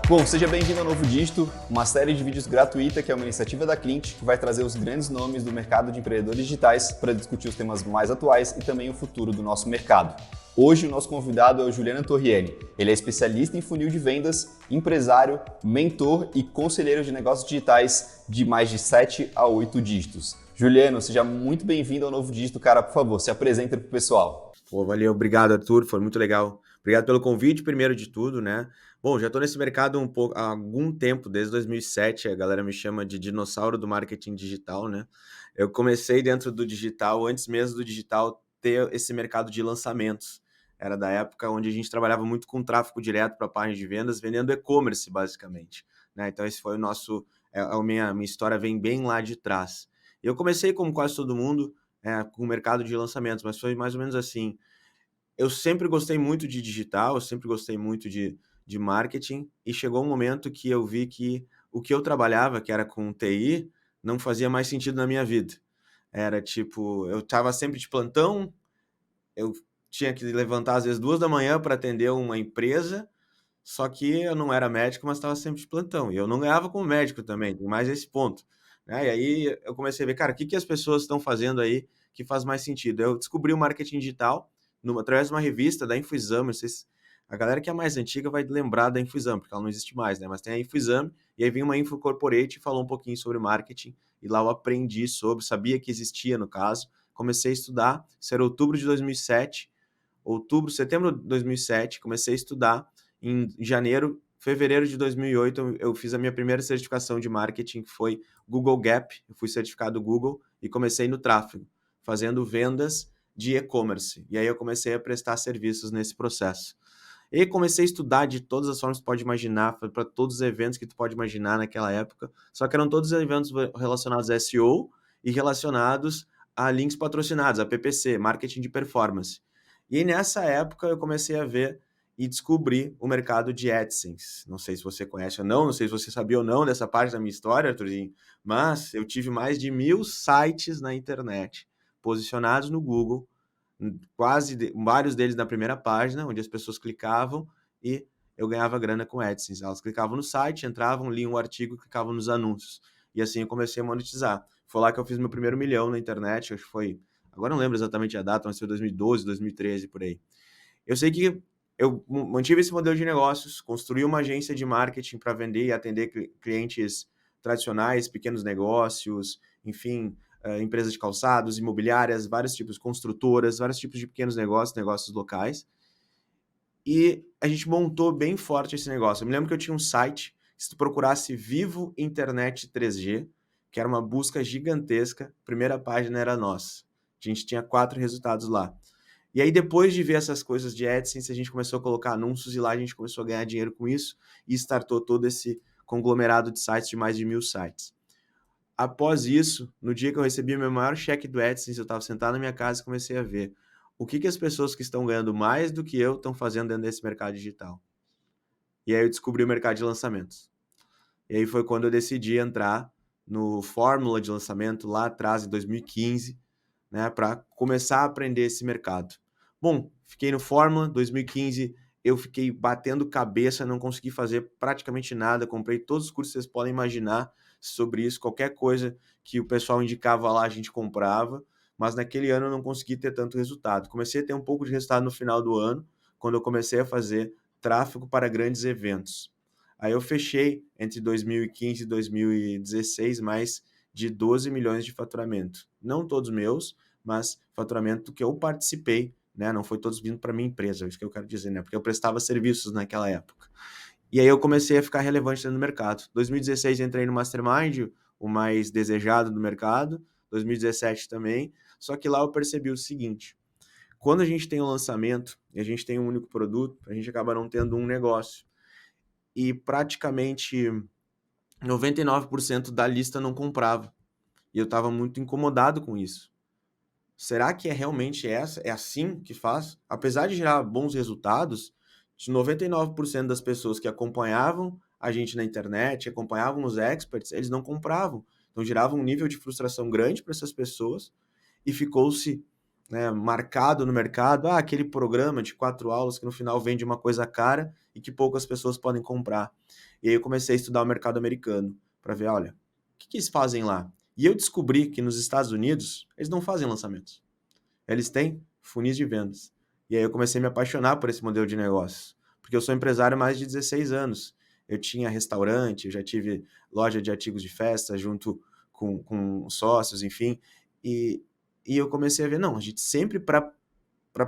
Bom, seja bem-vindo ao Novo Dígito, uma série de vídeos gratuita que é uma iniciativa da Clint que vai trazer os grandes nomes do mercado de empreendedores digitais para discutir os temas mais atuais e também o futuro do nosso mercado. Hoje o nosso convidado é o Juliano Torrielli. Ele é especialista em funil de vendas, empresário, mentor e conselheiro de negócios digitais de mais de 7 a 8 dígitos. Juliano, seja muito bem-vindo ao Novo Dígito, cara. Por favor, se apresenta para o pessoal. Valeu, obrigado, Arthur, foi muito legal. Obrigado pelo convite, primeiro de tudo, né? Bom, já estou nesse mercado há algum tempo, desde 2007, a galera me chama de dinossauro do marketing digital, né? Eu comecei dentro do digital, antes mesmo do digital ter esse mercado de lançamentos. Era da época onde a gente trabalhava muito com tráfego direto para página de vendas, vendendo e-commerce, basicamente, né? Então esse foi o nosso, minha história vem bem lá de trás. Eu comecei, como quase todo mundo, com o mercado de lançamentos, mas foi mais ou menos assim. Eu sempre gostei muito de digital, eu sempre gostei muito de marketing, e chegou um momento que eu vi que o que eu trabalhava, que era com TI, não fazia mais sentido na minha vida. Era tipo, eu estava sempre de plantão, eu tinha que levantar às vezes 2 da manhã para atender uma empresa, só que eu não era médico, mas estava sempre de plantão. E eu não ganhava como médico também, tem mais esse ponto, né? E aí eu comecei a ver, cara, o que as pessoas estão fazendo aí que faz mais sentido? Eu descobri o marketing digital através de uma revista da InfoExame. A galera que é mais antiga vai lembrar da InfoExame, porque ela não existe mais, né? Mas tem a InfoExame, e aí vinha uma Info Corporate e falou um pouquinho sobre marketing, e lá eu aprendi sobre, sabia que existia no caso, comecei a estudar, isso era outubro de 2007, setembro de 2007, comecei a estudar. Em fevereiro de 2008, eu fiz a minha primeira certificação de marketing, que foi Google Gap. Eu fui certificado Google e comecei no tráfego, fazendo vendas de e-commerce. E aí eu comecei a prestar serviços nesse processo. E comecei a estudar de todas as formas que tu pode imaginar, para todos os eventos que tu pode imaginar naquela época. Só que eram todos eventos relacionados a SEO e relacionados a links patrocinados, a PPC, marketing de performance. E nessa época eu comecei a ver e descobri o mercado de AdSense. Não sei se você conhece ou não sei se você sabia ou não dessa parte da minha história, Arthurzinho, mas eu tive mais de 1.000 sites na internet posicionados no Google, vários deles na primeira página, onde as pessoas clicavam e eu ganhava grana com AdSense. Elas clicavam no site, entravam, liam o artigo, clicavam nos anúncios. E assim eu comecei a monetizar. Foi lá que eu fiz meu primeiro milhão na internet, acho que foi, agora não lembro exatamente a data, mas foi 2012, 2013, por aí. Eu sei que eu mantive esse modelo de negócios, construí uma agência de marketing para vender e atender clientes tradicionais, pequenos negócios, enfim, empresas de calçados, imobiliárias, vários tipos, construtoras, vários tipos de pequenos negócios, negócios locais. E a gente montou bem forte esse negócio. Eu me lembro que eu tinha um site, se tu procurasse Vivo Internet 3G, que era uma busca gigantesca, a primeira página era nossa. A gente tinha 4 resultados lá. E aí, depois de ver essas coisas de AdSense, a gente começou a colocar anúncios e lá a gente começou a ganhar dinheiro com isso e startou todo esse conglomerado de sites de mais de 1.000 sites. Após isso, no dia que eu recebi meu maior cheque do AdSense, eu estava sentado na minha casa e comecei a ver o que as pessoas que estão ganhando mais do que eu estão fazendo dentro desse mercado digital. E aí eu descobri o mercado de lançamentos. E aí foi quando eu decidi entrar no Fórmula de lançamento lá atrás, em 2015, né, para começar a aprender esse mercado. Bom, fiquei no Fórmula, 2015, eu fiquei batendo cabeça, não consegui fazer praticamente nada, comprei todos os cursos que vocês podem imaginar sobre isso, qualquer coisa que o pessoal indicava lá, a gente comprava, mas naquele ano eu não consegui ter tanto resultado. Comecei a ter um pouco de resultado no final do ano, quando eu comecei a fazer tráfego para grandes eventos. Aí eu fechei entre 2015 e 2016 mais de 12 milhões de faturamento. Não todos meus, mas faturamento que eu participei, né? Não foi todos vindo para minha empresa, é isso que eu quero dizer, né? Porque eu prestava serviços naquela época. E aí eu comecei a ficar relevante dentro do mercado. 2016 entrei no Mastermind, o mais desejado do mercado, 2017 também, só que lá eu percebi o seguinte: quando a gente tem um lançamento e a gente tem um único produto, a gente acaba não tendo um negócio. E praticamente 99% da lista não comprava. E eu estava muito incomodado com isso. Será que é realmente é assim que faz? Apesar de gerar bons resultados, de 99% das pessoas que acompanhavam a gente na internet, acompanhavam os experts, eles não compravam. Então gerava um nível de frustração grande para essas pessoas e ficou-se né, marcado no mercado, aquele programa de 4 aulas que no final vende uma coisa cara e que poucas pessoas podem comprar. E aí eu comecei a estudar o mercado americano para ver, olha, o que eles fazem lá? E eu descobri que nos Estados Unidos eles não fazem lançamentos. Eles têm funis de vendas. E aí eu comecei a me apaixonar por esse modelo de negócio, porque eu sou empresário há mais de 16 anos. Eu tinha restaurante, eu já tive loja de artigos de festa junto com sócios, enfim. E, e eu comecei a ver, não, a gente sempre para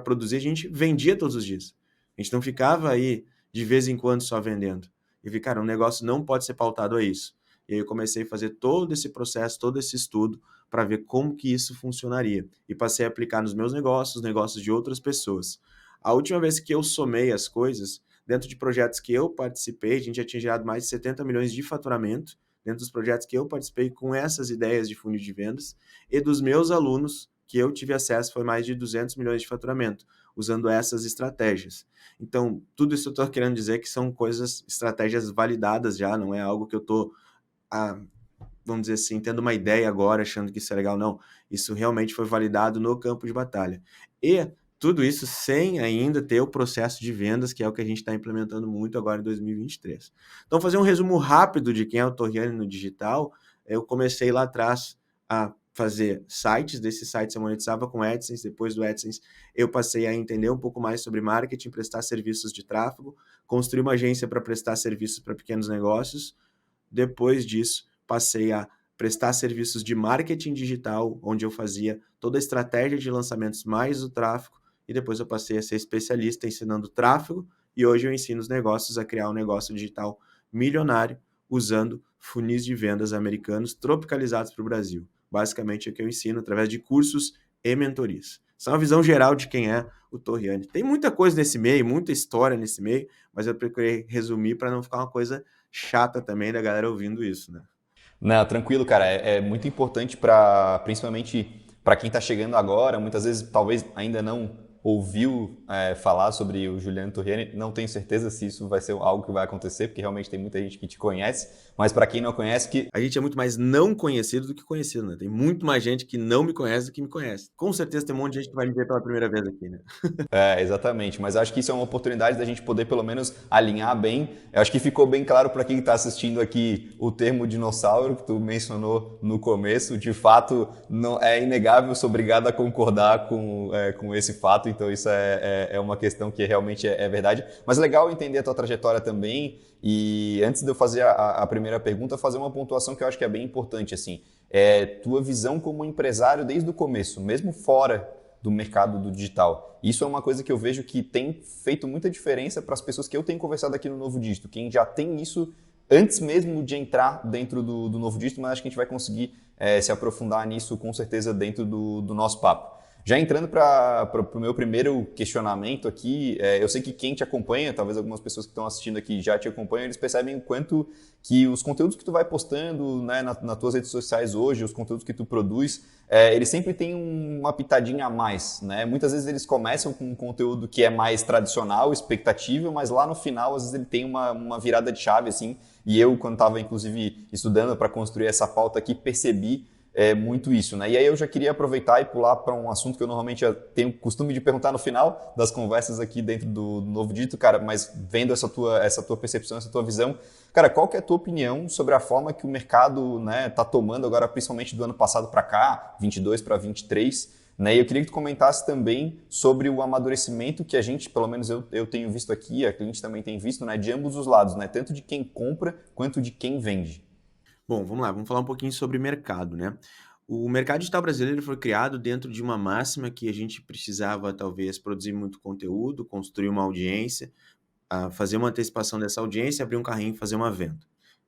produzir, a gente vendia todos os dias. A gente não ficava aí de vez em quando só vendendo. E vi, cara, um negócio não pode ser pautado a isso. E aí eu comecei a fazer todo esse processo, todo esse estudo para ver como que isso funcionaria. E passei a aplicar nos meus negócios, negócios de outras pessoas. A última vez que eu somei as coisas, dentro de projetos que eu participei, a gente já tinha gerado mais de 70 milhões de faturamento, dentro dos projetos que eu participei com essas ideias de funil de vendas, e dos meus alunos que eu tive acesso foi mais de 200 milhões de faturamento, usando essas estratégias. Então, tudo isso eu estou querendo dizer que são coisas, estratégias validadas já, não é algo que eu estou, vamos dizer assim, tendo uma ideia agora, achando que isso é legal, não. Isso realmente foi validado no campo de batalha. E tudo isso sem ainda ter o processo de vendas, que é o que a gente está implementando muito agora em 2023. Então, fazer um resumo rápido de quem é o Torriani no digital, eu comecei lá atrás a fazer sites, desses sites eu monetizava com AdSense, depois do AdSense eu passei a entender um pouco mais sobre marketing, prestar serviços de tráfego, construir uma agência para prestar serviços para pequenos negócios. Depois disso, passei a prestar serviços de marketing digital, onde eu fazia toda a estratégia de lançamentos mais o tráfego, e depois eu passei a ser especialista ensinando tráfego, e hoje eu ensino os negócios a criar um negócio digital milionário usando funis de vendas americanos tropicalizados para o Brasil. Basicamente é o que eu ensino através de cursos e mentorias. Essa é uma visão geral de quem é o Torriani. Tem muita coisa nesse meio, muita história nesse meio, mas eu procurei resumir para não ficar uma coisa chata também da galera ouvindo isso, né? Não, tranquilo, cara. É muito importante para, principalmente para quem está chegando agora, muitas vezes talvez ainda não ouviu falar sobre o Juliano Turriani. Não tenho certeza se isso vai ser algo que vai acontecer, porque realmente tem muita gente que te conhece. Mas para quem não conhece, que A gente é muito mais não conhecido do que conhecido, né? Tem muito mais gente que não me conhece do que me conhece. Com certeza tem um monte de gente que vai me ver pela primeira vez aqui, né? exatamente. Mas acho que isso é uma oportunidade da gente poder pelo menos alinhar bem. Eu acho que ficou bem claro para quem está assistindo aqui o termo dinossauro que tu mencionou no começo. De fato, não é inegável, sou obrigado a concordar com esse fato. Então isso é uma questão que realmente é verdade. Mas legal entender a tua trajetória também. E antes de eu fazer a primeira pergunta, fazer uma pontuação que eu acho que é bem importante, assim. É tua visão como empresário desde o começo, mesmo fora do mercado do digital. Isso é uma coisa que eu vejo que tem feito muita diferença para as pessoas que eu tenho conversado aqui no Novo Dígito. Quem já tem isso antes mesmo de entrar dentro do Novo Dígito, mas acho que a gente vai conseguir se aprofundar nisso com certeza dentro do nosso papo. Já entrando para o meu primeiro questionamento aqui, eu sei que quem te acompanha, talvez algumas pessoas que estão assistindo aqui já te acompanham, eles percebem o quanto que os conteúdos que tu vai postando, né, nas tuas redes sociais hoje, os conteúdos que tu produz, eles sempre têm uma pitadinha a mais, né? Muitas vezes eles começam com um conteúdo que é mais tradicional, expectativa, mas lá no final, às vezes ele tem uma virada de chave, assim, e eu, quando estava, inclusive, estudando para construir essa pauta aqui, percebi muito isso, né? E aí eu já queria aproveitar e pular para um assunto que eu normalmente tenho costume de perguntar no final das conversas aqui dentro do Novo Dito, cara, mas vendo essa tua percepção, essa tua visão, cara, qual que é a tua opinião sobre a forma que o mercado, né, tá tomando agora, principalmente do ano passado para cá, 22 para 23, né? E eu queria que tu comentasse também sobre o amadurecimento que a gente, pelo menos eu tenho visto aqui, a cliente também tem visto, né, de ambos os lados, né? Tanto de quem compra quanto de quem vende. Bom, vamos lá, vamos falar um pouquinho sobre mercado, né? O mercado digital brasileiro foi criado dentro de uma máxima que a gente precisava, talvez, produzir muito conteúdo, construir uma audiência, fazer uma antecipação dessa audiência, abrir um carrinho e fazer uma venda.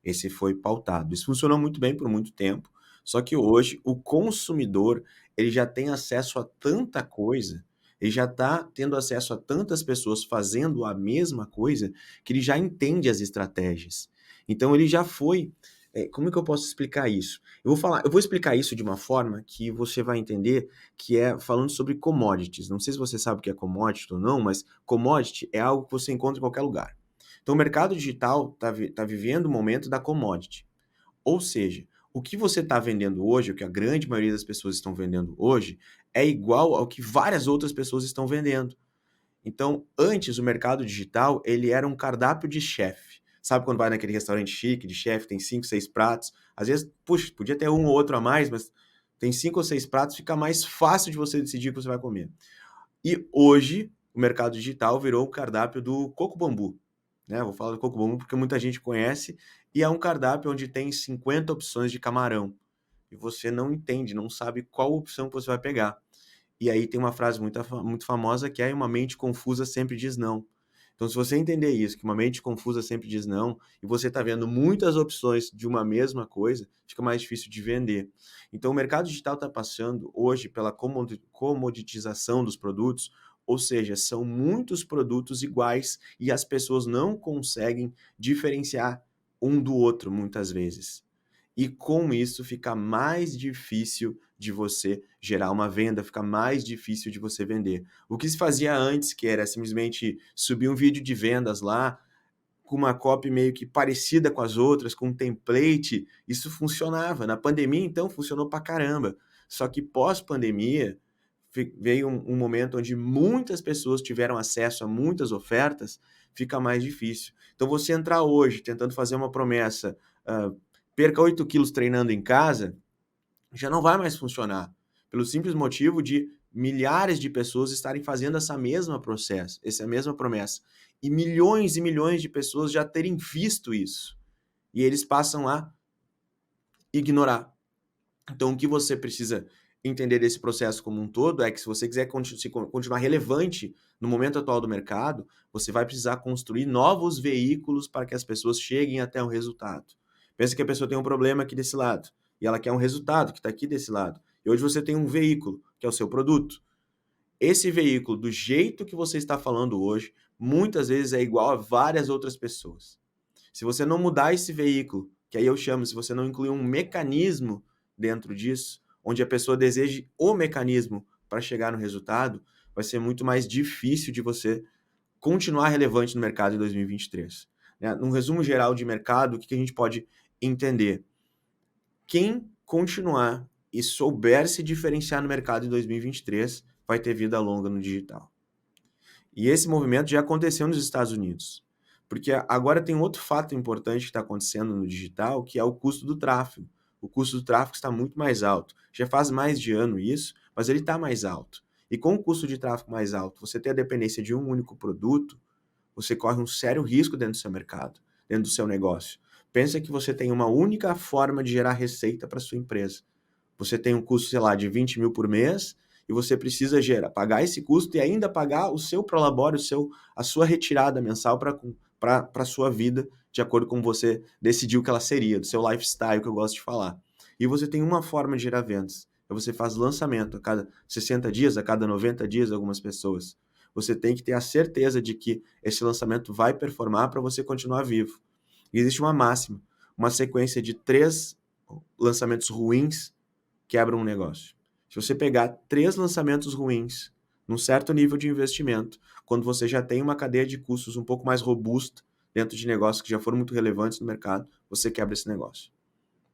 Esse foi pautado. Isso funcionou muito bem por muito tempo, só que hoje o consumidor ele já tem acesso a tanta coisa, ele já está tendo acesso a tantas pessoas fazendo a mesma coisa, que ele já entende as estratégias. Então ele já foi. Como é que eu posso explicar isso? Eu vou explicar isso de uma forma que você vai entender que é falando sobre commodities. Não sei se você sabe o que é commodity ou não, mas commodity é algo que você encontra em qualquer lugar. Então, o mercado digital está vivendo o momento da commodity. Ou seja, O que você está vendendo hoje, o que a grande maioria das pessoas estão vendendo hoje, é igual ao que várias outras pessoas estão vendendo. Então, antes, o mercado digital, ele era um cardápio de chefe. Sabe quando vai naquele restaurante chique de chefe, tem 5, 6 pratos? Às vezes, puxa, podia ter um ou outro a mais, mas tem 5 ou 6 pratos, fica mais fácil de você decidir o que você vai comer. E hoje, o mercado digital virou o cardápio do Coco Bambu, né? Vou falar do Coco Bambu porque muita gente conhece, e é um cardápio onde tem 50 opções de camarão. E você não entende, não sabe qual opção que você vai pegar. E aí tem uma frase muito famosa que é: uma mente confusa sempre diz não. Então, se você entender isso, que uma mente confusa sempre diz não, e você está vendo muitas opções de uma mesma coisa, fica mais difícil de vender. Então, o mercado digital está passando hoje pela comoditização dos produtos, ou seja, são muitos produtos iguais e as pessoas não conseguem diferenciar um do outro muitas vezes. E com isso fica mais difícil de você gerar uma venda, fica mais difícil de você vender. O que se fazia antes, que era simplesmente subir um vídeo de vendas lá, com uma copy meio que parecida com as outras, com um template, isso funcionava. Na pandemia, então, funcionou pra caramba. Só que pós-pandemia, veio um momento onde muitas pessoas tiveram acesso a muitas ofertas, fica mais difícil. Então, você entrar hoje tentando fazer uma promessa, perca 8 quilos treinando em casa, já não vai mais funcionar. Pelo simples motivo de milhares de pessoas estarem fazendo essa mesma processo, essa mesma promessa. E milhões de pessoas já terem visto isso. E eles passam a ignorar. Então, o que você precisa entender desse processo como um todo é que, se você quiser continuar relevante no momento atual do mercado, você vai precisar construir novos veículos para que as pessoas cheguem até o resultado. Pensa que a pessoa tem um problema aqui desse lado e ela quer um resultado que está aqui desse lado. E hoje você tem um veículo, que é o seu produto. Esse veículo, do jeito que você está falando hoje, muitas vezes é igual a várias outras pessoas. Se você não mudar esse veículo, que aí eu chamo, se você não incluir um mecanismo dentro disso, onde a pessoa deseje o mecanismo para chegar no resultado, vai ser muito mais difícil de você continuar relevante no mercado em 2023. Num resumo geral de mercado, o que a gente pode entender? Quem continuar e souber se diferenciar no mercado em 2023 vai ter vida longa no digital. E esse movimento já aconteceu nos Estados Unidos. Porque agora tem outro fato importante que está acontecendo no digital, que é o custo do tráfego. O custo do tráfego está muito mais alto. Já faz mais de ano isso, mas ele está mais alto. E com o custo de tráfego mais alto, você ter a dependência de um único produto, você corre um sério risco dentro do seu mercado, dentro do seu negócio. Pensa que você tem uma única forma de gerar receita para sua empresa. Você tem um custo, sei lá, de 20 mil por mês, e você precisa pagar esse custo e ainda pagar o seu prolabore, a sua retirada mensal para a sua vida, de acordo com você decidiu que ela seria, do seu lifestyle, que eu gosto de falar. E você tem uma forma de gerar vendas. Você faz lançamento a cada 60 dias, a cada 90 dias, algumas pessoas. Você tem que ter a certeza de que esse lançamento vai performar para você continuar vivo. E existe uma máxima, uma sequência de 3 lançamentos ruins quebram um negócio. Se você pegar 3 lançamentos ruins, num certo nível de investimento, quando você já tem uma cadeia de custos um pouco mais robusta dentro de negócios que já foram muito relevantes no mercado, você quebra esse negócio.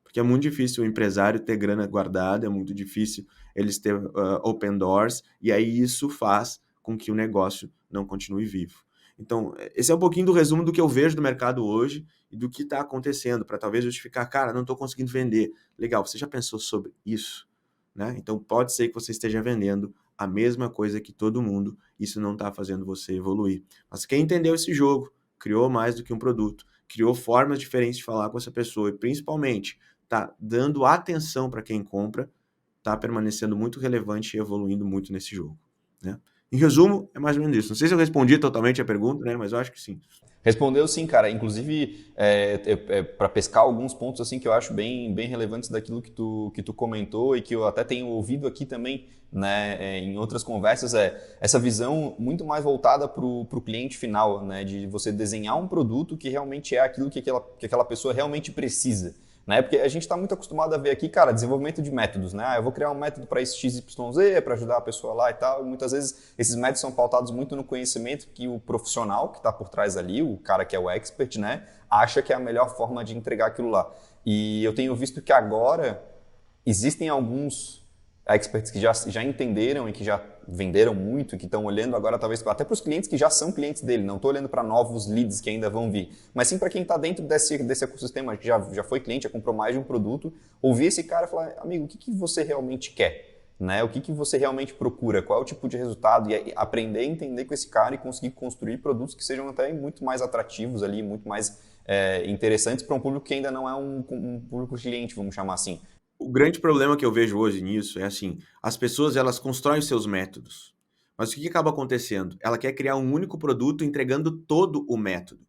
Porque é muito difícil o empresário ter grana guardada, é muito difícil eles ter open doors, e aí isso faz com que o negócio não continue vivo. Então, esse é um pouquinho do resumo do que eu vejo do mercado hoje e do que está acontecendo, para talvez justificar, cara, não estou conseguindo vender. Legal, você já pensou sobre isso? Né? Então, pode ser que você esteja vendendo a mesma coisa que todo mundo, isso não está fazendo você evoluir. Mas quem entendeu esse jogo, criou mais do que um produto, criou formas diferentes de falar com essa pessoa e, principalmente, está dando atenção para quem compra, está permanecendo muito relevante e evoluindo muito nesse jogo. Né? Em resumo, é mais ou menos isso. Não sei se eu respondi totalmente a pergunta, né? Mas eu acho que sim. Respondeu sim, cara. Inclusive, para pescar alguns pontos assim que eu acho bem relevantes daquilo que tu comentou e que eu até tenho ouvido aqui também, né, em outras conversas, essa visão muito mais voltada para o cliente final, né, de você desenhar um produto que realmente é aquilo que aquela pessoa realmente precisa. Né? Porque a gente está muito acostumado a ver aqui, cara, desenvolvimento de métodos, né? Eu vou criar um método para esse XYZ, para ajudar a pessoa lá e tal. E muitas vezes esses métodos são pautados muito no conhecimento que o profissional que está por trás ali, o cara que é o expert, né, acha que é a melhor forma de entregar aquilo lá. E eu tenho visto que agora existem alguns experts que já entenderam e que já venderam muito e que estão olhando agora talvez até para os clientes que já são clientes dele. Não estou olhando para novos leads que ainda vão vir, mas sim para quem está dentro desse ecossistema, que já foi cliente, já comprou mais de um produto, ouvir esse cara e falar, amigo, o que você realmente quer? Né? O que você realmente procura? Qual é o tipo de resultado? E aprender a entender com esse cara e conseguir construir produtos que sejam até muito mais atrativos ali, muito mais interessantes para um público que ainda não é um público cliente, vamos chamar assim. O grande problema que eu vejo hoje nisso é assim, as pessoas elas constroem seus métodos, mas o que acaba acontecendo? Ela quer criar um único produto entregando todo o método.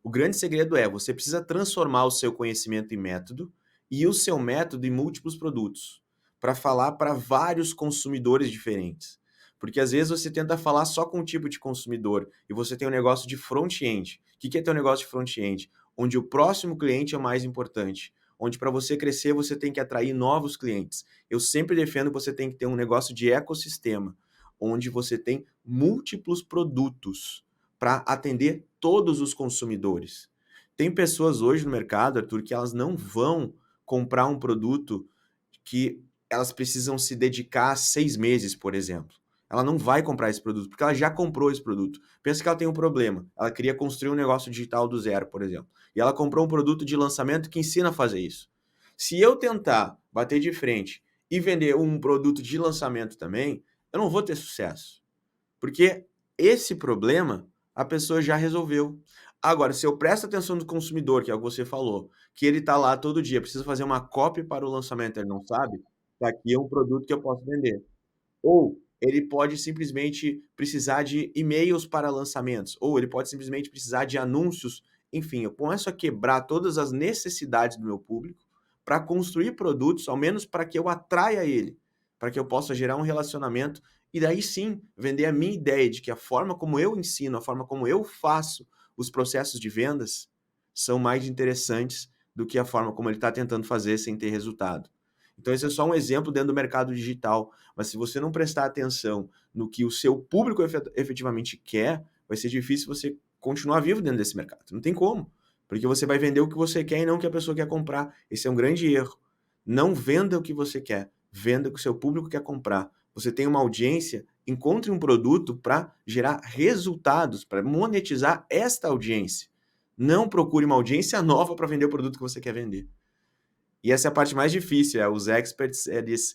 O grande segredo é, você precisa transformar o seu conhecimento em método e o seu método em múltiplos produtos, para falar para vários consumidores diferentes. Porque às vezes você tenta falar só com um tipo de consumidor e você tem um negócio de front-end. O que é ter um negócio de front-end? Onde o próximo cliente é o mais importante. Onde para você crescer você tem que atrair novos clientes. Eu sempre defendo que você tem que ter um negócio de ecossistema, onde você tem múltiplos produtos para atender todos os consumidores. Tem pessoas hoje no mercado, Arthur, que elas não vão comprar um produto que elas precisam se dedicar 6 meses, por exemplo. Ela não vai comprar esse produto, porque ela já comprou esse produto. Pensa que ela tem um problema. Ela queria construir um negócio digital do zero, por exemplo. E ela comprou um produto de lançamento que ensina a fazer isso. Se eu tentar bater de frente e vender um produto de lançamento também, eu não vou ter sucesso. Porque esse problema a pessoa já resolveu. Agora, se eu presto atenção no consumidor, que é o que você falou, que ele está lá todo dia, precisa fazer uma copy para o lançamento, ele não sabe, tá aqui é um produto que eu posso vender. Ou ele pode simplesmente precisar de e-mails para lançamentos, ou ele pode simplesmente precisar de anúncios. Enfim, eu começo a quebrar todas as necessidades do meu público para construir produtos, ao menos para que eu atraia ele, para que eu possa gerar um relacionamento e daí sim vender a minha ideia de que a forma como eu ensino, a forma como eu faço os processos de vendas são mais interessantes do que a forma como ele está tentando fazer sem ter resultado. Então, esse é só um exemplo dentro do mercado digital. Mas se você não prestar atenção no que o seu público efetivamente quer, vai ser difícil você continuar vivo dentro desse mercado. Não tem como. Porque você vai vender o que você quer e não o que a pessoa quer comprar. Esse é um grande erro. Não venda o que você quer. Venda o que o seu público quer comprar. Você tem uma audiência, encontre um produto para gerar resultados, para monetizar esta audiência. Não procure uma audiência nova para vender o produto que você quer vender. E essa é a parte mais difícil, os experts, eles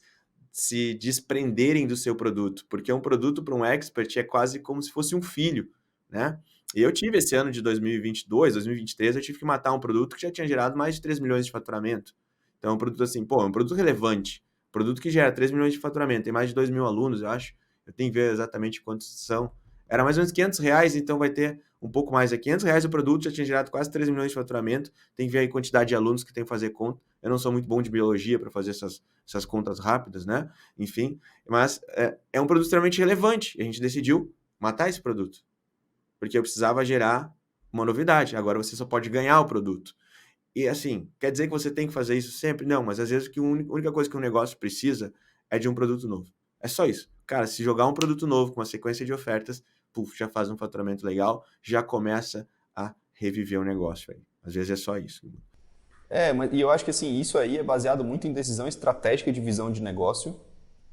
se desprenderem do seu produto, porque um produto para um expert é quase como se fosse um filho, né? E eu tive esse ano de 2022, 2023, eu tive que matar um produto que já tinha gerado mais de 3 milhões de faturamento. Então, é um produto assim, é um produto relevante, produto que gera 3 milhões de faturamento, tem mais de 2 mil alunos, eu acho, eu tenho que ver exatamente quantos são. Era mais ou menos R$ 500, então vai ter um pouco mais, é R$ 500 o produto, já tinha gerado quase 3 milhões de faturamento, tem que ver a quantidade de alunos que tem que fazer conta. Eu não sou muito bom de biologia para fazer essas contas rápidas, né? Enfim, mas é um produto extremamente relevante. A gente decidiu matar esse produto, porque eu precisava gerar uma novidade. Agora você só pode ganhar o produto. E assim, quer dizer que você tem que fazer isso sempre? Não, mas às vezes a única coisa que um negócio precisa é de um produto novo. É só isso. Cara, se jogar um produto novo com uma sequência de ofertas, já faz um faturamento legal, já começa a reviver o negócio aí. Às vezes é só isso. E eu acho que assim, isso aí é baseado muito em decisão estratégica de visão de negócio,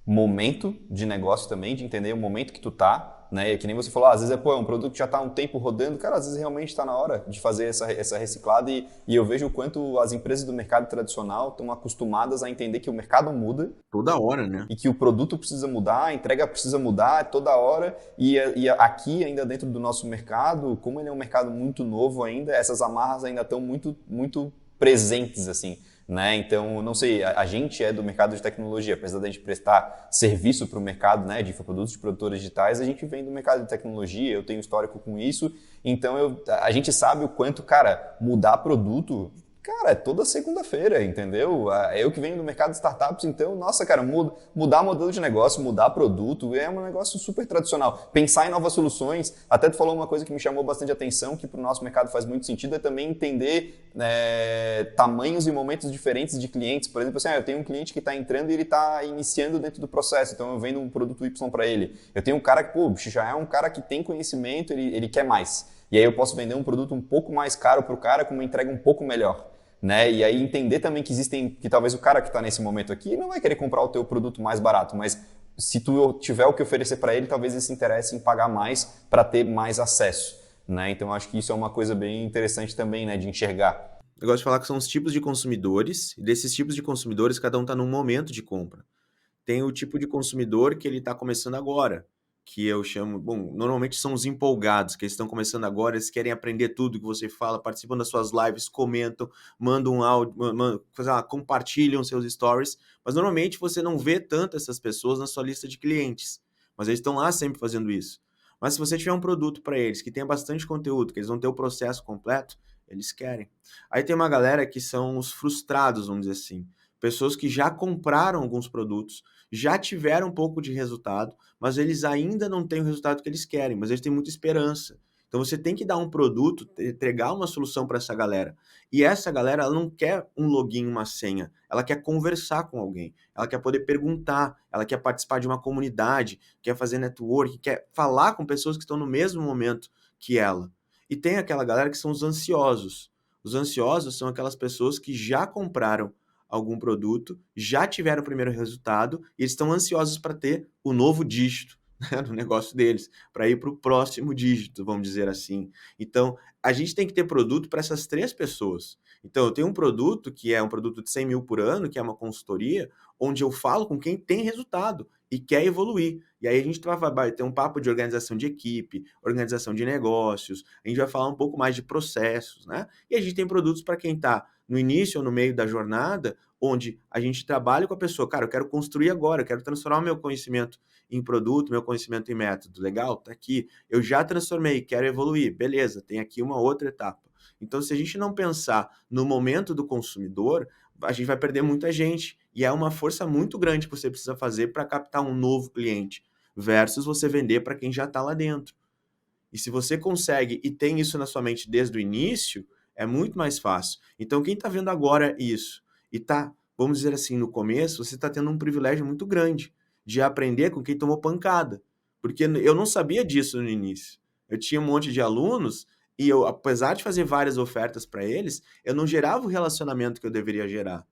momento de negócio também, de entender o momento que tu tá, né? E que nem você falou, às vezes é um produto que já tá há um tempo rodando, cara, às vezes realmente está na hora de fazer essa reciclada e eu vejo o quanto as empresas do mercado tradicional estão acostumadas a entender que o mercado muda. Toda hora, né? E que o produto precisa mudar, a entrega precisa mudar toda hora e aqui ainda dentro do nosso mercado, como ele é um mercado muito novo ainda, essas amarras ainda estão muito, muito presentes, assim, né? Então, não sei, a gente é do mercado de tecnologia, apesar da gente prestar serviço para o mercado, né, de infoprodutos, de produtores digitais, a gente vem do mercado de tecnologia, eu tenho histórico com isso, então a gente sabe o quanto, cara, mudar produto, cara, é toda segunda-feira, entendeu? Eu que venho do mercado de startups, então, nossa, cara, mudar modelo de negócio, mudar produto, é um negócio super tradicional. Pensar em novas soluções, até tu falou uma coisa que me chamou bastante atenção, que para o nosso mercado faz muito sentido, é também entender tamanhos e momentos diferentes de clientes. Por exemplo, assim, eu tenho um cliente que está entrando e ele está iniciando dentro do processo, então eu vendo um produto Y para ele. Eu tenho um cara que, já é um cara que tem conhecimento, ele quer mais. E aí eu posso vender um produto um pouco mais caro para o cara com uma entrega um pouco melhor. né? E aí entender também que talvez o cara que está nesse momento aqui não vai querer comprar o teu produto mais barato, mas se tu tiver o que oferecer para ele, talvez ele se interesse em pagar mais para ter mais acesso, né? Então acho que isso é uma coisa bem interessante também, né, de enxergar. Eu gosto de falar que são os tipos de consumidores, e desses tipos de consumidores, cada um está num momento de compra. Tem o tipo de consumidor que ele está começando agora, que eu chamo, bom, normalmente são os empolgados, que eles estão começando agora, eles querem aprender tudo que você fala, participam das suas lives, comentam, mandam um áudio, compartilham seus stories, mas normalmente você não vê tanto essas pessoas na sua lista de clientes, mas eles estão lá sempre fazendo isso. Mas se você tiver um produto para eles que tenha bastante conteúdo, que eles vão ter o processo completo, eles querem. Aí tem uma galera que são os frustrados, vamos dizer assim, pessoas que já compraram alguns produtos, já tiveram um pouco de resultado, mas eles ainda não têm o resultado que eles querem, mas eles têm muita esperança. Então você tem que dar um produto, entregar uma solução para essa galera. E essa galera, ela não quer um login, uma senha, ela quer conversar com alguém, ela quer poder perguntar, ela quer participar de uma comunidade, quer fazer network, quer falar com pessoas que estão no mesmo momento que ela. E tem aquela galera que são os ansiosos. Os ansiosos são aquelas pessoas que já compraram algum produto, já tiveram o primeiro resultado e eles estão ansiosos para ter o novo dígito, né, no negócio deles, para ir para o próximo dígito, vamos dizer assim. Então, a gente tem que ter produto para essas três pessoas. Então, eu tenho um produto que é um produto de 100 mil por ano, que é uma consultoria, onde eu falo com quem tem resultado e quer evoluir. E aí a gente vai ter um papo de organização de equipe, organização de negócios, a gente vai falar um pouco mais de processos, né? E a gente tem produtos para quem está no início ou no meio da jornada, onde a gente trabalha com a pessoa, cara, eu quero construir agora, eu quero transformar o meu conhecimento em produto, meu conhecimento em método, legal? Tá aqui, eu já transformei, quero evoluir, beleza, tem aqui uma outra etapa. Então, se a gente não pensar no momento do consumidor, a gente vai perder muita gente, e é uma força muito grande que você precisa fazer para captar um novo cliente, versus você vender para quem já está lá dentro. E se você consegue e tem isso na sua mente desde o início, é muito mais fácil. Então, quem está vendo agora isso e está, vamos dizer assim, no começo, você está tendo um privilégio muito grande de aprender com quem tomou pancada. Porque eu não sabia disso no início. Eu tinha um monte de alunos e eu, apesar de fazer várias ofertas para eles, eu não gerava o relacionamento que eu deveria gerar.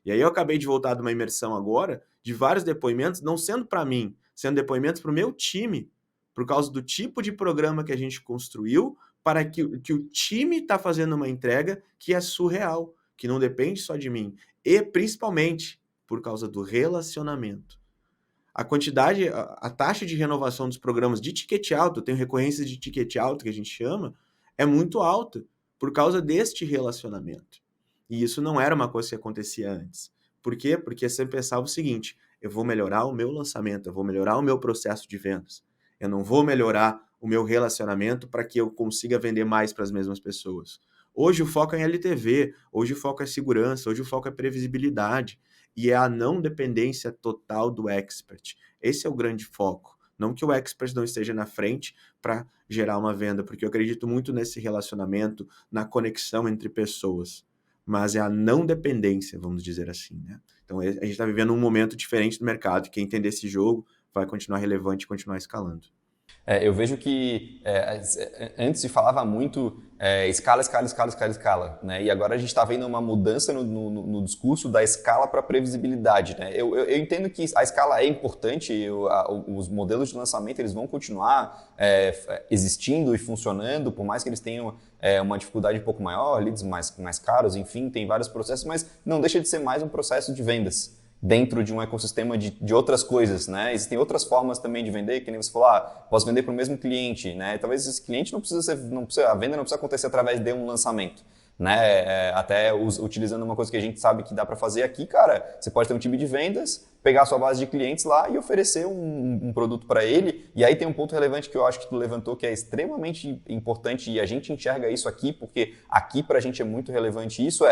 E aí eu acabei de voltar de uma imersão agora, de vários depoimentos, não sendo para mim, sendo depoimentos para o meu time, por causa do tipo de programa que a gente construiu, para que o time está fazendo uma entrega que é surreal, que não depende só de mim. E principalmente por causa do relacionamento. A quantidade, a taxa de renovação dos programas de ticket alto, eu tenho recorrências de ticket alto que a gente chama, é muito alta por causa deste relacionamento. E isso não era uma coisa que acontecia antes. Por quê? Porque você pensava o seguinte, eu vou melhorar o meu lançamento, eu vou melhorar o meu processo de vendas. Eu não vou melhorar o meu relacionamento para que eu consiga vender mais para as mesmas pessoas. Hoje o foco é em LTV, hoje o foco é segurança, hoje o foco é previsibilidade e é a não dependência total do expert. Esse é o grande foco. Não que o expert não esteja na frente para gerar uma venda, porque eu acredito muito nesse relacionamento, na conexão entre pessoas. Mas é a não dependência, vamos dizer assim, né? Então a gente está vivendo um momento diferente do mercado, e quem entender esse jogo vai continuar relevante e continuar escalando. Eu vejo que antes se falava muito escala, escala, escala, escala, escala, né? E agora a gente está vendo uma mudança no discurso da escala para previsibilidade, né? Eu entendo que a escala é importante, os modelos de lançamento eles vão continuar existindo e funcionando, por mais que eles tenham uma dificuldade um pouco maior, leads mais caros, enfim, tem vários processos, mas não deixa de ser mais um processo de vendas dentro de um ecossistema de outras coisas, né? Existem outras formas também de vender, que nem você falou, posso vender para o mesmo cliente, né? Talvez esse cliente a venda não precisa acontecer através de um lançamento, né? Até utilizando uma coisa que a gente sabe que dá para fazer aqui, cara, você pode ter um time de vendas, pegar a sua base de clientes lá e oferecer um produto para ele. E aí tem um ponto relevante que eu acho que tu levantou, que é extremamente importante e a gente enxerga isso aqui, porque aqui para a gente é muito relevante isso,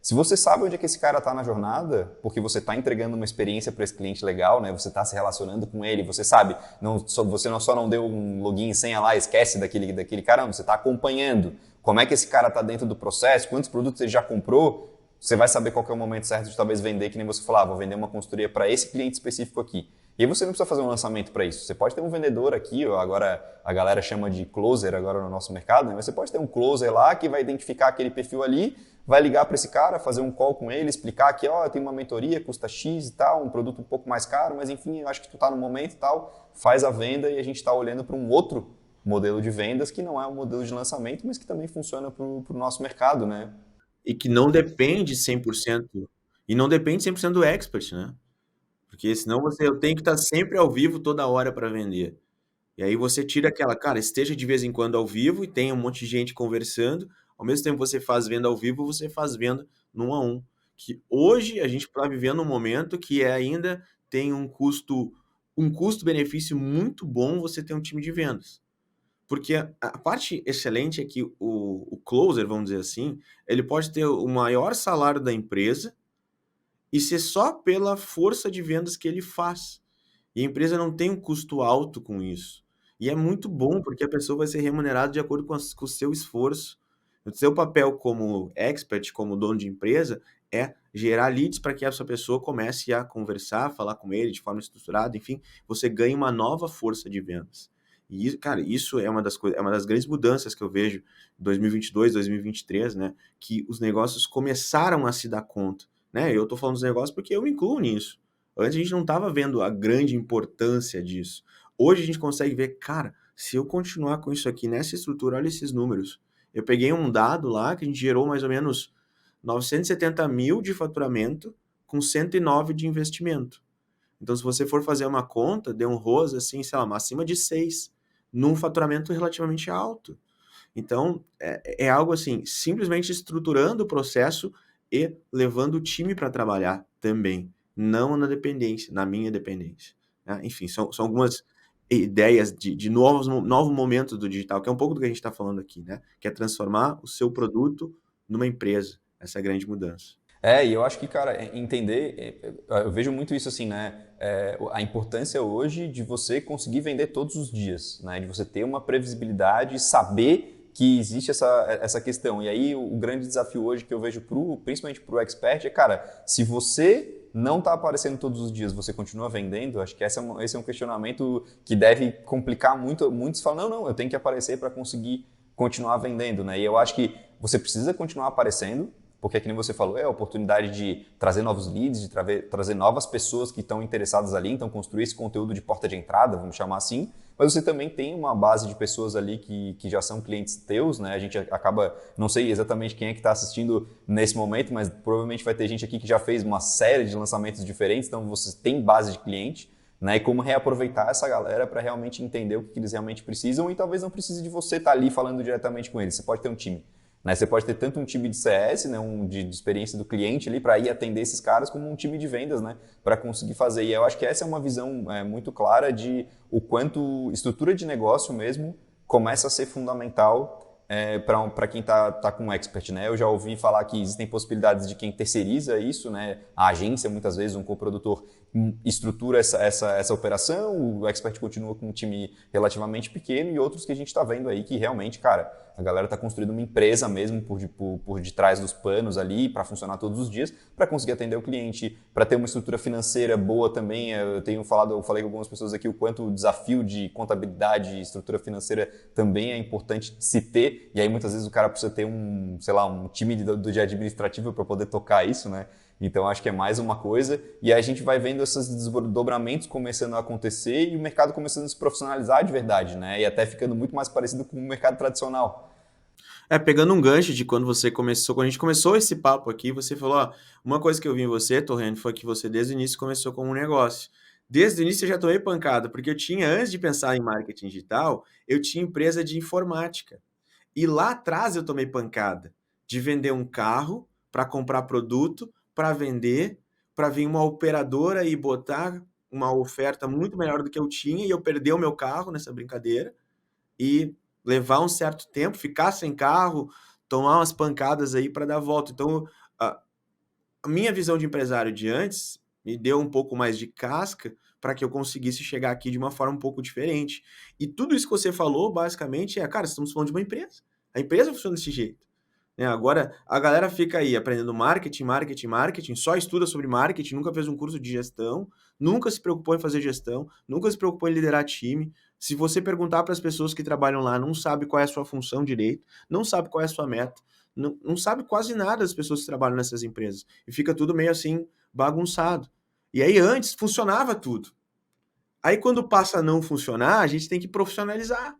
se você sabe onde é que esse cara está na jornada, porque você está entregando uma experiência para esse cliente legal, né? Você está se relacionando com ele, você sabe, você só não deu um login e senha lá, esquece daquele cara, não, você está acompanhando como é que esse cara está dentro do processo, quantos produtos ele já comprou, você vai saber qual que é o momento certo de talvez vender, que nem você falava, vou vender uma consultoria para esse cliente específico aqui. E aí você não precisa fazer um lançamento para isso. Você pode ter um vendedor aqui, ou agora a galera chama de closer agora no nosso mercado, né? Mas você pode ter um closer lá que vai identificar aquele perfil ali, vai ligar para esse cara, fazer um call com ele, explicar que, ó, tem uma mentoria, custa X e tal, um produto um pouco mais caro, mas enfim, eu acho que tu tá no momento e tal, faz a venda e a gente está olhando para um outro modelo de vendas que não é um modelo de lançamento, mas que também funciona para o nosso mercado, né? E que não depende 100%, e não depende 100% do expert, né? Porque senão eu tenho que estar sempre ao vivo toda hora para vender. E aí você tira aquela, cara, esteja de vez em quando ao vivo e tem um monte de gente conversando, ao mesmo tempo você faz venda ao vivo, você faz venda no 1 a 1. Que hoje a gente está vivendo um momento que ainda tem um custo-benefício muito bom você ter um time de vendas. Porque a parte excelente é que o closer, vamos dizer assim, ele pode ter o maior salário da empresa e ser só pela força de vendas que ele faz. E a empresa não tem um custo alto com isso. E é muito bom, porque a pessoa vai ser remunerada de acordo com o seu esforço. O seu papel como expert, como dono de empresa, é gerar leads para que essa pessoa comece a conversar, falar com ele de forma estruturada, enfim, você ganha uma nova força de vendas. E, cara, isso é uma das coisas, é uma das grandes mudanças que eu vejo em 2022, 2023, né? Que os negócios começaram a se dar conta, né? Eu tô falando dos negócios porque eu me incluo nisso. Antes a gente não estava vendo a grande importância disso. Hoje a gente consegue ver, cara, se eu continuar com isso aqui nessa estrutura, olha esses números. Eu peguei um dado lá que a gente gerou mais ou menos 970 mil de faturamento com 109 de investimento. Então, se você for fazer uma conta, deu um ROAS assim, sei lá, acima de 6, num faturamento relativamente alto. Então, é algo assim, simplesmente estruturando o processo e levando o time para trabalhar também, não na dependência, na minha dependência, né? Enfim, são algumas ideias de novo momento do digital, que é um pouco do que a gente está falando aqui, né? Que é transformar o seu produto numa empresa. Essa é a grande mudança. E eu acho que, cara, entender, eu vejo muito isso assim, né? A importância hoje de você conseguir vender todos os dias, né? De você ter uma previsibilidade, saber que existe essa questão. E aí o grande desafio hoje que eu vejo principalmente para o expert é, cara, se você não está aparecendo todos os dias, você continua vendendo? Acho que esse é um questionamento que deve complicar muito. Muitos falam, não, eu tenho que aparecer para conseguir continuar vendendo, né? E eu acho que você precisa continuar aparecendo, porque, que nem você falou, é a oportunidade de trazer novos leads, de trazer novas pessoas que estão interessadas ali, então construir esse conteúdo de porta de entrada, vamos chamar assim, mas você também tem uma base de pessoas ali que já são clientes teus, né? A gente acaba, não sei exatamente quem é que está assistindo nesse momento, mas provavelmente vai ter gente aqui que já fez uma série de lançamentos diferentes, então você tem base de cliente, né? E como reaproveitar essa galera para realmente entender o que eles realmente precisam e talvez não precise de você estar ali falando diretamente com eles, você pode ter um time. Né? Você pode ter tanto um time de CS, né, de experiência do cliente ali para ir atender esses caras, como um time de vendas, né, para conseguir fazer. E eu acho que essa é uma visão muito clara de o quanto estrutura de negócio mesmo começa a ser fundamental para quem tá com um expert, né? Eu já ouvi falar que existem possibilidades de quem terceiriza isso, né? A agência, muitas vezes, um coprodutor estrutura essa operação, o expert continua com um time relativamente pequeno e outros que a gente está vendo aí que realmente, cara, a galera está construindo uma empresa mesmo por detrás dos panos ali para funcionar todos os dias, para conseguir atender o cliente, para ter uma estrutura financeira boa também. Eu falei com algumas pessoas aqui o quanto o desafio de contabilidade e estrutura financeira também é importante se ter, e aí muitas vezes o cara precisa ter um time de administrativo para poder tocar isso, né? Então acho que é mais uma coisa, e aí a gente vai vendo esses desdobramentos começando a acontecer e o mercado começando a se profissionalizar de verdade, né? E até ficando muito mais parecido com o mercado tradicional. Pegando um gancho de quando quando a gente começou esse papo aqui, você falou, ó, uma coisa que eu vi em você, Torrent, foi que você desde o início começou com um negócio. Desde o início eu já tomei pancada, porque antes de pensar em marketing digital, eu tinha empresa de informática. E lá atrás eu tomei pancada de vender um carro para comprar produto, para vender, para vir uma operadora e botar uma oferta muito melhor do que eu tinha e eu perder o meu carro nessa brincadeira e levar um certo tempo, ficar sem carro, tomar umas pancadas aí para dar volta. Então, a minha visão de empresário de antes me deu um pouco mais de casca para que eu conseguisse chegar aqui de uma forma um pouco diferente. E tudo isso que você falou, basicamente, cara, estamos falando de uma empresa. A empresa funciona desse jeito. Né? Agora, a galera fica aí aprendendo marketing, só estuda sobre marketing, nunca fez um curso de gestão, nunca se preocupou em fazer gestão, nunca se preocupou em liderar time. Se você perguntar para as pessoas que trabalham lá, não sabe qual é a sua função direito, não sabe qual é a sua meta, não sabe quase nada das pessoas que trabalham nessas empresas. E fica tudo meio assim, bagunçado. E aí antes funcionava tudo. Aí quando passa a não funcionar, a gente tem que profissionalizar